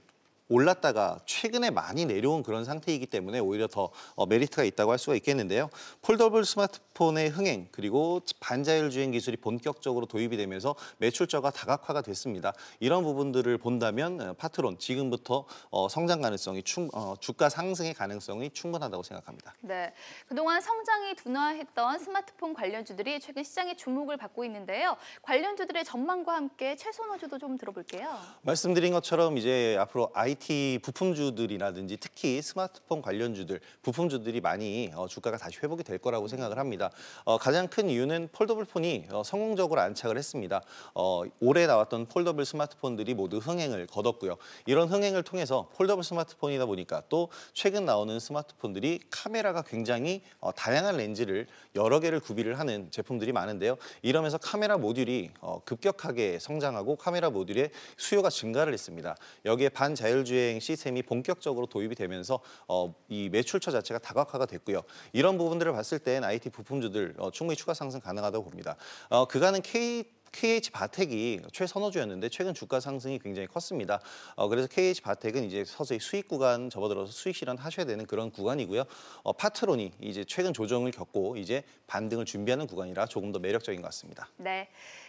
올랐다가 최근에 많이 내려온 그런 상태이기 때문에 오히려 더 메리트가 있다고 할 수가 있겠는데요. 폴더블 스마트폰의 흥행 그리고 반자율 주행 기술이 본격적으로 도입이 되면서 매출처가 다각화가 됐습니다. 이런 부분들을 본다면 파트론 지금부터 성장 가능성이 주가 상승의 가능성이 충분하다고 생각합니다. 네, 그동안 성장이 둔화했던 스마트폰 관련주들이 최근 시장의 주목을 받고 있는데요. 관련주들의 전망과 함께 최선호주도 좀 들어볼게요. 말씀드린 것처럼 이제 앞으로 IT 부품주들이라든지 특히 스마트폰 관련주들, 부품주들이 많이 주가가 다시 회복이 될 거라고 생각을 합니다. 가장 큰 이유는 폴더블 폰이 성공적으로 안착을 했습니다. 올해 나왔던 폴더블 스마트폰들이 모두 흥행을 거뒀고요. 이런 흥행을 통해서 폴더블 스마트폰이다 보니까 또 최근 나오는 스마트폰들이 카메라가 굉장히 다양한 렌즈를 여러 개를 구비를 하는 제품들이 많은데요. 이러면서 카메라 모듈이 급격하게 성장하고 카메라 모듈의 수요가 증가를 했습니다. 여기에 반자율주행 시스템이 본격적으로 도입이 되면서 이 매출처 자체가 다각화가 됐고요. 이런 부분들을 봤을 땐 IT 부품주들 충분히 추가 상승 가능하다고 봅니다. 그간은 KH 바텍이 최선호주였는데 최근 주가 상승이 굉장히 컸습니다. 그래서 KH 바텍은 이제 서서히 수익 구간 접어들어서 수익 실현하셔야 되는 그런 구간이고요. 파트론이 이제 최근 조정을 겪고 이제 반등을 준비하는 구간이라 조금 더 매력적인 것 같습니다. 네.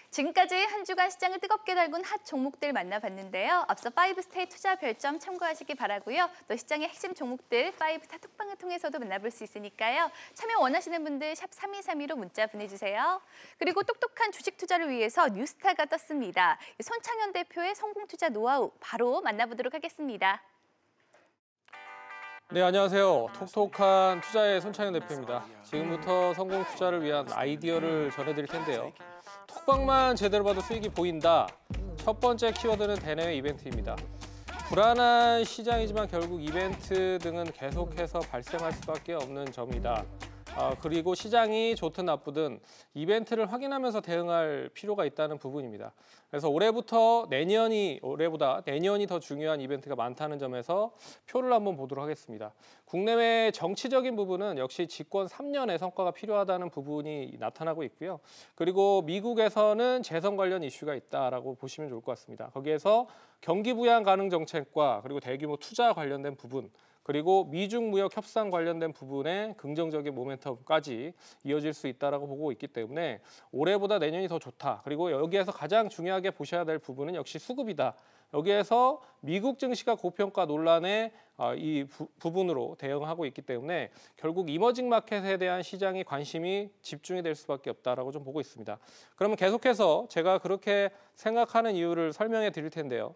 지금까지 한 주간 시장을 뜨겁게 달군 핫 종목들 만나봤는데요. 앞서 5스타의 투자 별점 참고하시기 바라고요. 또 시장의 핵심 종목들 5스타 톡방을 통해서도 만나볼 수 있으니까요. 참여 원하시는 분들 샵 3232로 문자 보내주세요. 그리고 똑똑한 주식 투자를 위해서 뉴스타가 떴습니다. 손창현 대표의 성공 투자 노하우 바로 만나보도록 하겠습니다. 네, 안녕하세요. 톡톡한 투자의 손창현 대표입니다. 지금부터 성공 투자를 위한 아이디어를 전해드릴 텐데요. 톡방만 제대로 봐도 수익이 보인다. 첫 번째 키워드는 대내외 이벤트입니다. 불안한 시장이지만 결국 이벤트 등은 계속해서 발생할 수밖에 없는 점이다. 그리고 시장이 좋든 나쁘든 이벤트를 확인하면서 대응할 필요가 있다는 부분입니다. 그래서 올해보다 내년이 더 중요한 이벤트가 많다는 점에서 표를 한번 보도록 하겠습니다. 국내외 정치적인 부분은 역시 집권 3년의 성과가 필요하다는 부분이 나타나고 있고요. 그리고 미국에서는 재선 관련 이슈가 있다라고 보시면 좋을 것 같습니다. 거기에서 경기 부양 가능 정책과 그리고 대규모 투자 관련된 부분, 그리고 미중 무역 협상 관련된 부분에 긍정적인 모멘텀까지 이어질 수 있다라고 보고 있기 때문에 올해보다 내년이 더 좋다. 그리고 여기에서 가장 중요하게 보셔야 될 부분은 역시 수급이다. 여기에서 미국 증시가 고평가 논란의 이 부분으로 대응하고 있기 때문에 결국 이머징 마켓에 대한 시장의 관심이 집중이 될 수밖에 없다라고 좀 보고 있습니다. 그러면 계속해서 제가 그렇게 생각하는 이유를 설명해 드릴 텐데요.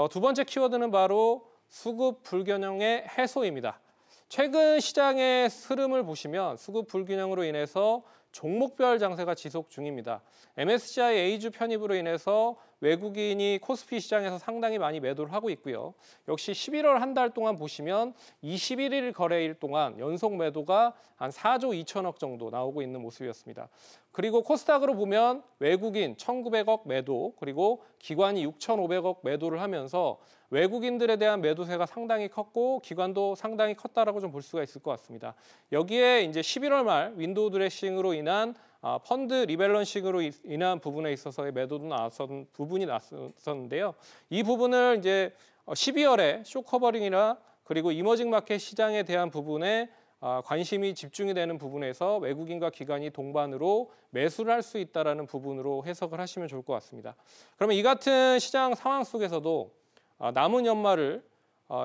두 번째 키워드는 바로 수급 불균형의 해소입니다. 최근 시장의 흐름을 보시면 수급 불균형으로 인해서 종목별 장세가 지속 중입니다. MSCI A주 편입으로 인해서 외국인이 코스피 시장에서 상당히 많이 매도를 하고 있고요. 역시 11월 한 달 동안 보시면 21일 거래일 동안 연속 매도가 한 4조 2천억 정도 나오고 있는 모습이었습니다. 그리고 코스닥으로 보면 외국인 1,900억 매도, 그리고 기관이 6,500억 매도를 하면서 외국인들에 대한 매도세가 상당히 컸고 기관도 상당히 컸다라고 좀 볼 수가 있을 것 같습니다. 여기에 이제 11월 말 윈도우 드레싱으로 인한 펀드 리밸런싱으로 인한 부분에 있어서의 매도도 나왔었는데요. 이 부분을 이제 12월에 쇼 커버링이나 그리고 이머징 마켓 시장에 대한 부분에 관심이 집중이 되는 부분에서 외국인과 기관이 동반으로 매수를 할 수 있다는 부분으로 해석을 하시면 좋을 것 같습니다. 그러면 이 같은 시장 상황 속에서도 남은 연말을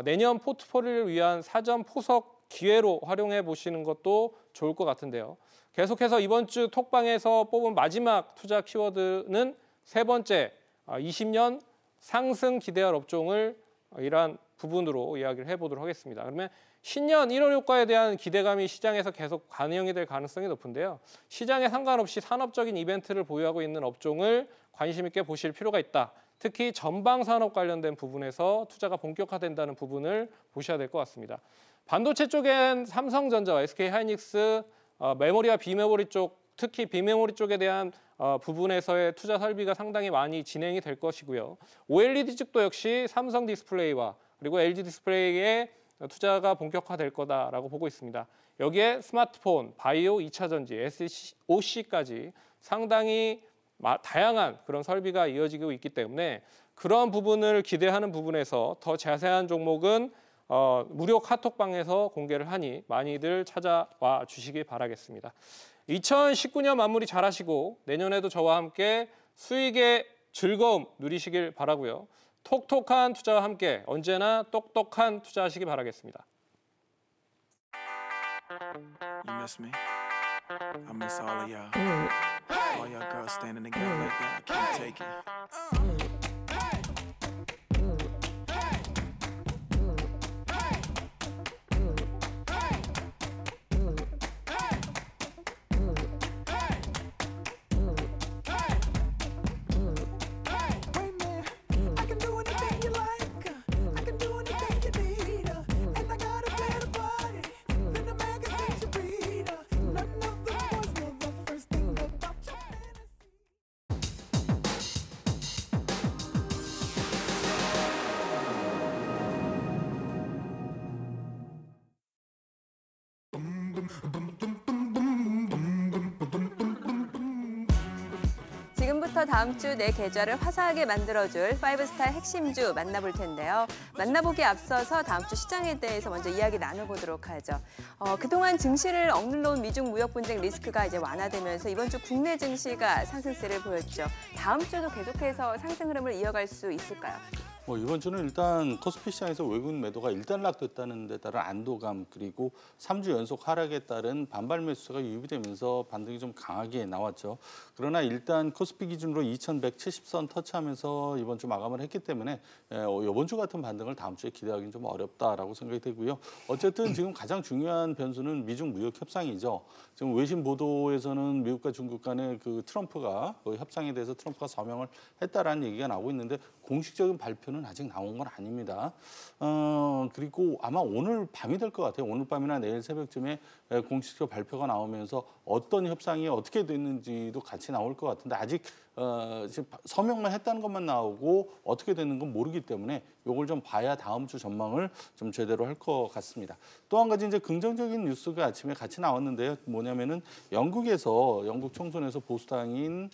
내년 포트폴리오를 위한 사전 포석 기회로 활용해 보시는 것도 좋을 것 같은데요. 계속해서 이번 주 톡방에서 뽑은 마지막 투자 키워드는 세 번째, 20년 상승 기대할 업종을 이러한 부분으로 이야기를 해보도록 하겠습니다. 그러면 신년 1월 효과에 대한 기대감이 시장에서 계속 반영이 될 가능성이 높은데요. 시장에 상관없이 산업적인 이벤트를 보유하고 있는 업종을 관심 있게 보실 필요가 있다. 특히 전방 산업 관련된 부분에서 투자가 본격화된다는 부분을 보셔야 될 것 같습니다. 반도체 쪽엔 삼성전자와 SK하이닉스 메모리와 비메모리 쪽, 특히 비메모리 쪽에 대한 부분에서의 투자 설비가 상당히 많이 진행이 될 것이고요. OLED 쪽도 역시 삼성 디스플레이와 그리고 LG 디스플레이의 투자가 본격화될 거다라고 보고 있습니다. 여기에 스마트폰, 바이오, 2차 전지, SOC까지 상당히 다양한 그런 설비가 이어지고 있기 때문에 그런 부분을 기대하는 부분에서 더 자세한 종목은 무료 카톡방에서 공개를 하니 많이들 찾아와 주시기 바라겠습니다. 2019년 마무리 잘하시고 내년에도 저와 함께 수익의 즐거움 누리시길 바라고요. 톡톡한 투자와 함께 언제나 똑똑한 투자하시기 바라겠습니다. You miss me? I miss all of y'all. All y'all girls standing together like that. I can't take it. 지금부터 다음 주 내 계좌를 화사하게 만들어줄 5스타의 핵심주 만나볼 텐데요. 만나보기에 앞서서 다음 주 시장에 대해서 먼저 이야기 나눠보도록 하죠. 그동안 증시를 억눌러 온 미중 무역 분쟁 리스크가 이제 완화되면서 이번 주 국내 증시가 상승세를 보였죠. 다음 주도 계속해서 상승 흐름을 이어갈 수 있을까요? 이번 주는 일단 코스피 시장에서 외국인 매도가 일단락됐다는 데 따른 안도감, 그리고 3주 연속 하락에 따른 반발 매수가 유입되면서 반등이 좀 강하게 나왔죠. 그러나 일단 코스피 기준으로 2170선 터치하면서 이번 주 마감을 했기 때문에 이번 주 같은 반등을 다음 주에 기대하기는 좀 어렵다라고 생각이 되고요. 어쨌든 지금 가장 중요한 변수는 미중 무역 협상이죠. 지금 외신 보도에서는 미국과 중국 간의 그 트럼프가 협상에 대해서 트럼프가 서명을 했다라는 얘기가 나오고 있는데 공식적인 발표는 아직 나온 건 아닙니다. 그리고 아마 오늘 밤이 될 것 같아요. 오늘 밤이나 내일 새벽쯤에 공식적 발표가 나오면서 어떤 협상이 어떻게 됐는지도 같이 나올 것 같은데 아직 지금 서명만 했다는 것만 나오고 어떻게 되는 건 모르기 때문에 이걸 좀 봐야 다음 주 전망을 좀 제대로 할 것 같습니다. 또 한 가지 이제 긍정적인 뉴스가 아침에 같이 나왔는데요. 뭐냐면은 영국 총선에서 보수당인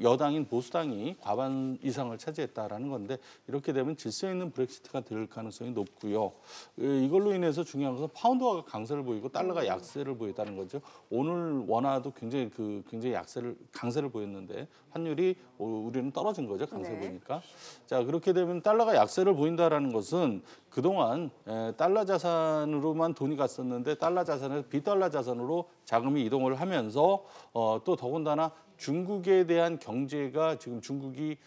여당인 보수당이 과반 이상을 차지했다라는 건데 이렇게 되면 질서 있는 브렉시트가 될 가능성이 높고요. 이걸로 인해서 중요한 것은 파운드가 강세를 보이고 달러가 약세를 보였다는 거죠. 오늘 원화도 굉장히 강세를 보였는데 환율이 우리는 떨어진 거죠. 강세 보니까. 자, 그렇게 되면 달러가 약세를 보인다라는 것은 그동안 달러 자산으로만 돈이 갔었는데 달러 자산에서 비달러 자산으로 자금이 이동을 하면서 또 더군다나 중국에 대한 경제가 지금 중국이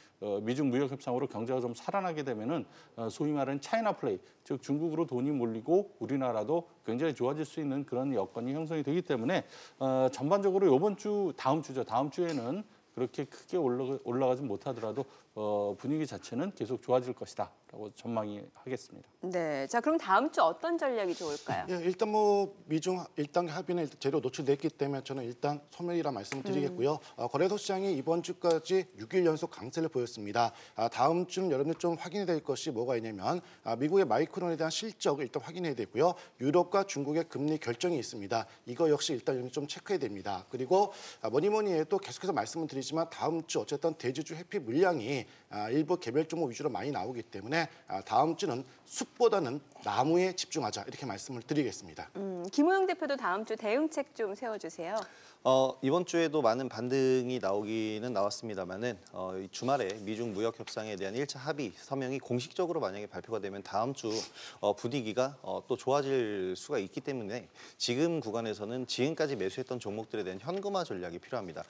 미중 무역 협상으로 경제가 좀 살아나게 되면은 소위 말하는 차이나 플레이, 즉 중국으로 돈이 몰리고 우리나라도 굉장히 좋아질 수 있는 그런 여건이 형성이 되기 때문에 전반적으로 이번 주, 다음 주에는 그렇게 크게 올라가지 못하더라도 분위기 자체는 계속 좋아질 것이다라고 전망이 하겠습니다. 네, 자 그럼 다음 주 어떤 전략이 좋을까요? 예, 일단 미중 1단계 합의는 재료 노출됐기 때문에 저는 일단 소멸이라 말씀을 드리겠고요. 거래소 시장이 이번 주까지 6일 연속 강세를 보였습니다. 다음 주는 여러분들 좀 확인해야 될 것이 뭐가 있냐면 미국의 마이크론에 대한 실적을 일단 확인해야 되고요. 유럽과 중국의 금리 결정이 있습니다. 이거 역시 일단 여러분 좀 체크해야 됩니다. 그리고 뭐니 해도 계속해서 말씀을 드리지만 다음 주 어쨌든 대주주 회피 물량이 일부 개별 종목 위주로 많이 나오기 때문에 다음 주는 숲보다는 나무에 집중하자 이렇게 말씀을 드리겠습니다. 김호영 대표도 다음 주 대응책 좀 세워주세요. 이번 주에도 많은 반등이 나오기는 나왔습니다만은 주말에 미중 무역 협상에 대한 1차 합의 서명이 공식적으로 만약에 발표가 되면 다음 주 분위기가 또 좋아질 수가 있기 때문에 지금 구간에서는 지금까지 매수했던 종목들에 대한 현금화 전략이 필요합니다.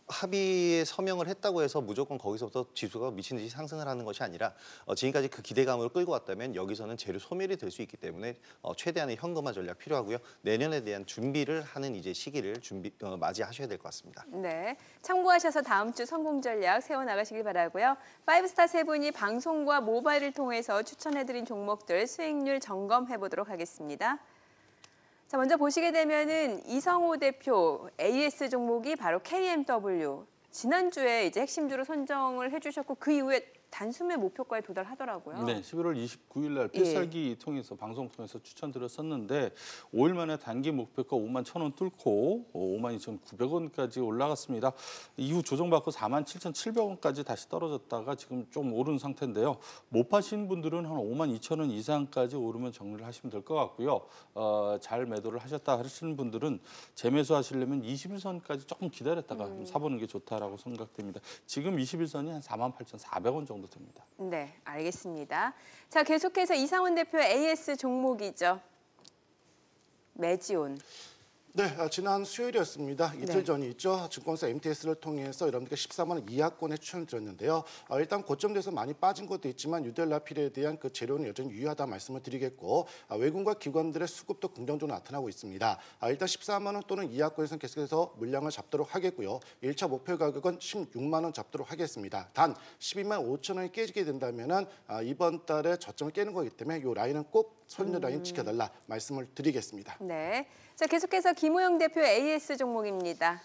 합의에 서명을 했다고 해서 무조건 거기서부터 지수가 미친 듯이 상승을 하는 것이 아니라 지금까지 그 기대감을 끌고 왔다면 여기서는 재료 소멸이 될 수 있기 때문에 최대한의 현금화 전략 필요하고요. 내년에 대한 준비를 하는 이제 시기를 맞이하셔야 될 것 같습니다. 네, 참고하셔서 다음 주 성공 전략 세워나가시길 바라고요. 5스타 세 분이 방송과 모바일을 통해서 추천해드린 종목들 수익률 점검해보도록 하겠습니다. 자, 먼저 보시게 되면은 이성호 대표 AS 종목이 바로 KMW. 지난주에 이제 핵심주로 선정을 해주셨고 그 이후에 단숨에 목표가에 도달하더라고요. 네, 11월 29일 날 필살기 통해서 방송 통해서 추천드렸었는데 5일 만에 단기 목표가 51,000원 뚫고 52,900원까지 올라갔습니다. 이후 조정받고 47,700원까지 다시 떨어졌다가 지금 좀 오른 상태인데요. 못 파신 분들은 한 52,000원 이상까지 오르면 정리를 하시면 될 것 같고요. 잘 매도를 하셨다 하시는 분들은 재매수 하시려면 21선까지 조금 기다렸다가 사보는 게 좋다라고 생각됩니다. 지금 21선이 한 48,400원 정도 됩니다. 네, 알겠습니다. 자, 계속해서 이상훈 대표의 AS 종목이죠. 매지온. 네, 지난 수요일이었습니다. 이틀 전이죠. 증권사 MTS를 통해서 여러분들께 14만 원 이하권에 추천드렸는데요. 일단 고점에서 많이 빠진 것도 있지만 유델라필에 대한 그 재료는 여전히 유효하다 말씀을 드리겠고 외국과 기관들의 수급도 긍정적으로 나타나고 있습니다. 일단 14만 원 또는 이하권에서는 계속해서 물량을 잡도록 하겠고요. 1차 목표 가격은 16만 원 잡도록 하겠습니다. 단 12만 5천 원이 깨지게 된다면은 이번 달에 저점을 깨는 거기 때문에 이 라인은 꼭 손절 라인 지켜달라 말씀을 드리겠습니다. 네. 자, 계속해서 김호영 대표의 AS 종목입니다.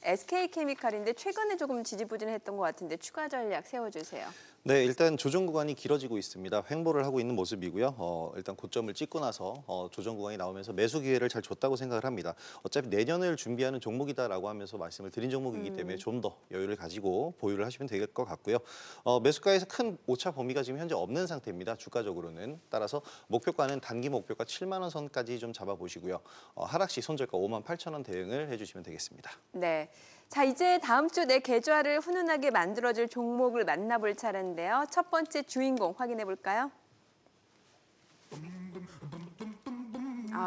SK케미칼인데 최근에 조금 지지부진했던 것 같은데 추가 전략 세워주세요. 네, 일단 조정 구간이 길어지고 있습니다. 횡보를 하고 있는 모습이고요. 일단 고점을 찍고 나서 조정 구간이 나오면서 매수 기회를 잘 줬다고 생각을 합니다. 어차피 내년을 준비하는 종목이다라고 하면서 말씀을 드린 종목이기 때문에 좀 더 여유를 가지고 보유를 하시면 될 것 같고요. 매수가에서 큰 오차 범위가 지금 현재 없는 상태입니다. 주가적으로는. 따라서 목표가는 단기 목표가 7만 원 선까지 좀 잡아보시고요. 하락시 손절가 58,000원 대응을 해주시면 되겠습니다. 네. 자, 이제 다음 주 내 계좌를 훈훈하게 만들어줄 종목을 만나볼 차례인데요. 첫 번째 주인공 확인해 볼까요?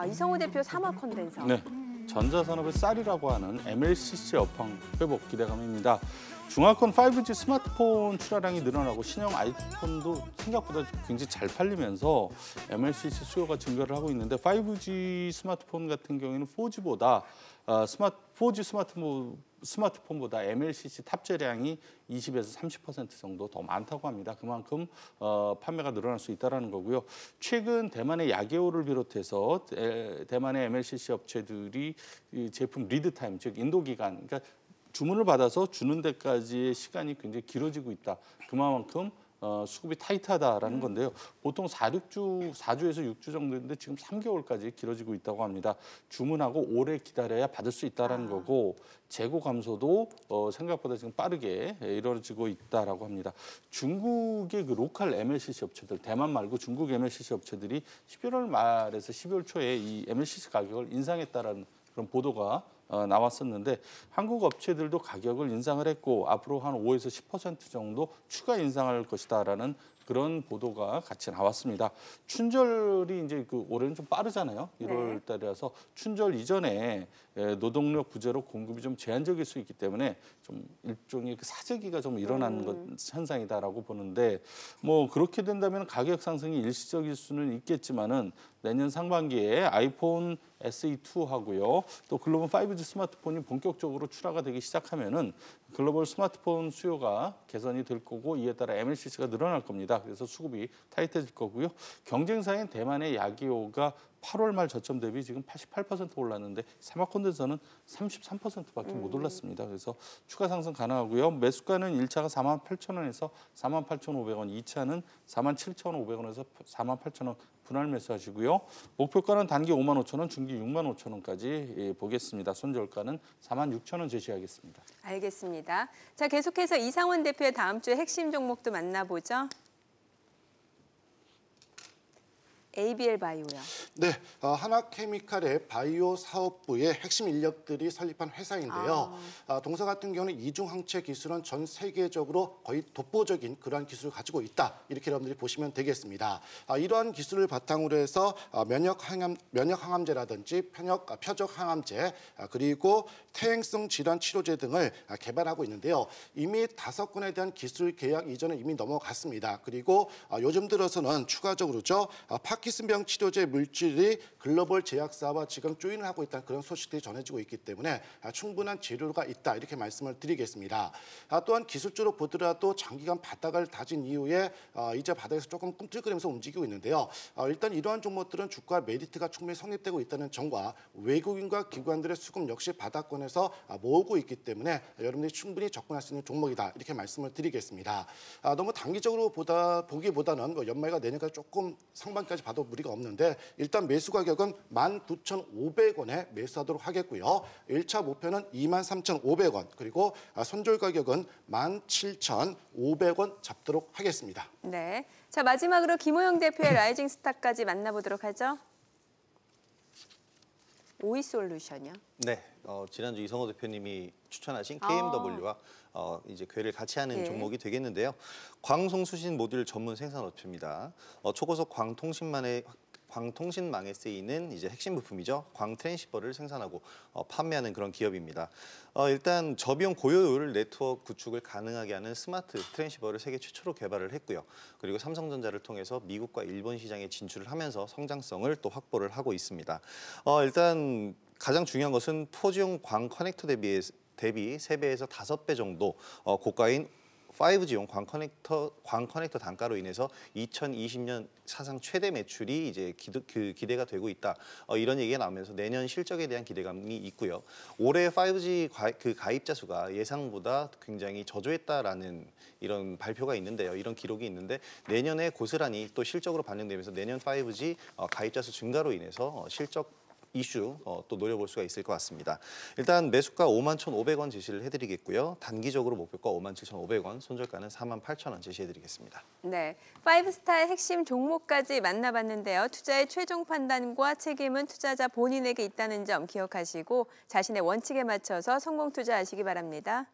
이성호 대표 사막 컨덴서. 네, 전자산업의 쌀이라고 하는 MLCC 업황 회복 기대감입니다. 중화권 5G 스마트폰 출하량이 늘어나고 신형 아이폰도 생각보다 굉장히 잘 팔리면서 MLCC 수요가 증가를 하고 있는데 5G 스마트폰 같은 경우에는 4G보다 4G 스마트폰보다 MLCC 탑재량이 20에서 30% 정도 더 많다고 합니다. 그만큼 판매가 늘어날 수 있다는 거고요. 최근 대만의 야게오를 비롯해서 대만의 MLCC 업체들이 이 제품 리드 타임, 즉 인도 기간, 그러니까 주문을 받아서 주는 데까지의 시간이 굉장히 길어지고 있다. 그만큼 수급이 타이트하다라는 건데요. 보통 4주에서 6주 정도인데 지금 3개월까지 길어지고 있다고 합니다. 주문하고 오래 기다려야 받을 수 있다는 거고 재고 감소도 생각보다 지금 빠르게 이루어지고 있다라고 합니다. 중국의 그 로컬 MLCC 업체들, 대만 말고 중국 MLCC 업체들이 11월 말에서 12월 초에 이 MLCC 가격을 인상했다라는 그런 보도가 나왔었는데 한국 업체들도 가격을 인상을 했고 앞으로 한 5에서 10% 정도 추가 인상할 것이다라는 그런 보도가 같이 나왔습니다. 춘절이 이제 올해는 좀 빠르잖아요. 1월 달이라서 춘절 이전에 노동력 부재로 공급이 좀 제한적일 수 있기 때문에 좀 일종의 그 사재기가 좀 일어나는 현상이다라고 보는데 뭐 그렇게 된다면 가격 상승이 일시적일 수는 있겠지만은 내년 상반기에 아이폰 SE2하고요. 또 글로벌 5G 스마트폰이 본격적으로 출하가 되기 시작하면은 글로벌 스마트폰 수요가 개선이 될 거고 이에 따라 MLCC가 늘어날 겁니다. 그래서 수급이 타이트해질 거고요. 경쟁사인 대만의 야기오가 8월 말 저점 대비 지금 88% 올랐는데 사마콘덴서는 33%밖에 못 올랐습니다. 그래서 추가 상승 가능하고요. 매수가는 1차가 48,000원에서 48,500원, 2차는 47,500원에서 48,000원 분할 매수하시고요. 목표가는 단기 55,000원, 중기 65,000원까지 보겠습니다. 손절가는 46,000원 제시하겠습니다. 알겠습니다. 자, 계속해서 이상원 대표의 다음 주에 핵심 종목도 만나보죠. ABL 바이오요. 네, 하나케미칼의 바이오 사업부의 핵심 인력들이 설립한 회사인데요. 동사 같은 경우는 이중항체 기술은 전 세계적으로 거의 독보적인 그러한 기술을 가지고 있다. 이렇게 여러분들이 보시면 되겠습니다. 이러한 기술을 바탕으로 해서 면역 항암제라든지 표적 항암제 그리고 퇴행성 질환 치료제 등을 개발하고 있는데요. 이미 5건에 대한 기술 계약 이전은 이미 넘어갔습니다. 그리고 요즘 들어서는 추가적으로죠. 파킨슨병 치료제 물질이 글로벌 제약사와 지금 조인을 하고 있다는 그런 소식들이 전해지고 있기 때문에 충분한 재료가 있다 이렇게 말씀을 드리겠습니다. 또한 기술적으로 보더라도 장기간 바닥을 다진 이후에 이제 바닥에서 조금 꿈틀거리면서 움직이고 있는데요. 일단 이러한 종목들은 주가 메리트가 충분히 성립되고 있다는 점과 외국인과 기관들의 수급 역시 바닥권에서 모으고 있기 때문에 여러분들이 충분히 접근할 수 있는 종목이다 이렇게 말씀을 드리겠습니다. 너무 단기적으로 보기보다는 뭐 연말과 내년까지 조금 상반까지 봐도 무리가 없는데 일단 매수 가격은 19,500원에 매수하도록 하겠고요. 1차 목표는 23,500원 그리고 손절 가격은 17,500원 잡도록 하겠습니다. 네, 자 마지막으로 김호영 대표의 라이징 스타까지 만나보도록 하죠. 오이솔루션이요. 네, 지난주 이성호 대표님이 추천하신 KMW와 이제 궤를 같이 하는 종목이 되겠는데요. 광송수신 모듈 전문 생산업체입니다. 초고속 광통신망에 쓰이는 이제 핵심 부품이죠. 광트랜시버를 생산하고 판매하는 그런 기업입니다. 일단 저비용 고효율 네트워크 구축을 가능하게 하는 스마트 트랜시버를 세계 최초로 개발을 했고요. 그리고 삼성전자를 통해서 미국과 일본 시장에 진출을 하면서 성장성을 또 확보를 하고 있습니다. 일단 가장 중요한 것은 포지용 광 커넥터 대비 3배에서 5배 정도 고가인 5G용 광 커넥터 단가로 인해서 2020년 사상 최대 매출이 이제 기대가 되고 있다. 이런 얘기가 나오면서 내년 실적에 대한 기대감이 있고요. 올해 5G 가입자 수가 예상보다 굉장히 저조했다라는 이런 발표가 있는데요. 이런 기록이 있는데 내년에 고스란히 또 실적으로 반영되면서 내년 5G 가입자 수 증가로 인해서 실적 이슈 또 노려볼 수가 있을 것 같습니다. 일단 매수가 51,500원 제시를 해드리겠고요. 단기적으로 목표가 57,500원, 손절가는 48,000원 제시해드리겠습니다. 네, 5스타의 핵심 종목까지 만나봤는데요. 투자의 최종 판단과 책임은 투자자 본인에게 있다는 점 기억하시고 자신의 원칙에 맞춰서 성공 투자하시기 바랍니다.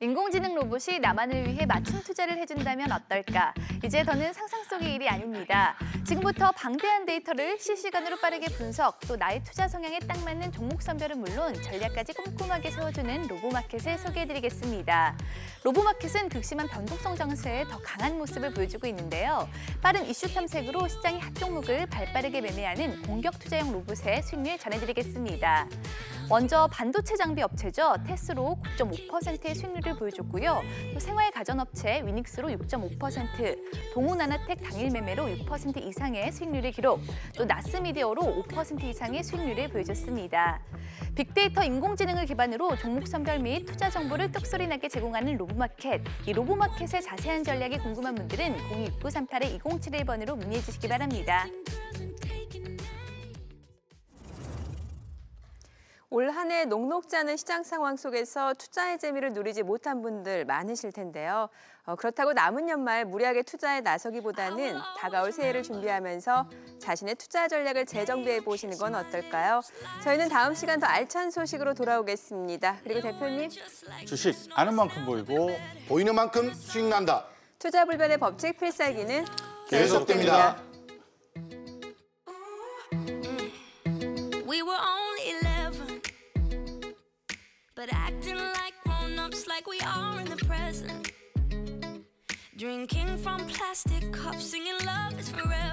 인공지능 로봇이 나만을 위해 맞춤 투자를 해준다면 어떨까? 이제 더는 상상 속의 일이 아닙니다. 지금부터 방대한 데이터를 실시간으로 빠르게 분석, 또 나의 투자 성향에 딱 맞는 종목 선별은 물론 전략까지 꼼꼼하게 세워주는 로보마켓을 소개해드리겠습니다. 로보마켓은 극심한 변동성 장세에 더 강한 모습을 보여주고 있는데요. 빠른 이슈 탐색으로 시장의 핫 종목을 발빠르게 매매하는 공격 투자용 로봇의 수익률 전해드리겠습니다. 먼저 반도체 장비 업체죠. 테스로 9.5%의 수익률을 보여줬고요. 또 생활 가전업체 위닉스로 6.5%, 동우나나텍 당일 매매로 6% 이상의 수익률을 기록, 또 나스미디어로 5% 이상의 수익률을 보여줬습니다. 빅데이터 인공지능을 기반으로 종목 선별 및 투자 정보를 똑소리나게 제공하는 로보마켓. 이 로보마켓의 자세한 전략이 궁금한 분들은 026938-2071번으로 문의해 주시기 바랍니다. 올 한 해 녹록지 않은 시장 상황 속에서 투자의 재미를 누리지 못한 분들 많으실 텐데요. 그렇다고 남은 연말 무리하게 투자에 나서기보다는 다가올 새해를 준비하면서 자신의 투자 전략을 재정비해 보시는 건 어떨까요? 저희는 다음 시간 더 알찬 소식으로 돌아오겠습니다. 그리고 대표님. 주식 아는 만큼 보이고 보이는 만큼 수익 난다. 투자 불변의 법칙 필살기는 계속됩니다. We were only 11, but acting like grown-ups like we are in the present. Drinking from plastic cups, singing love is forever.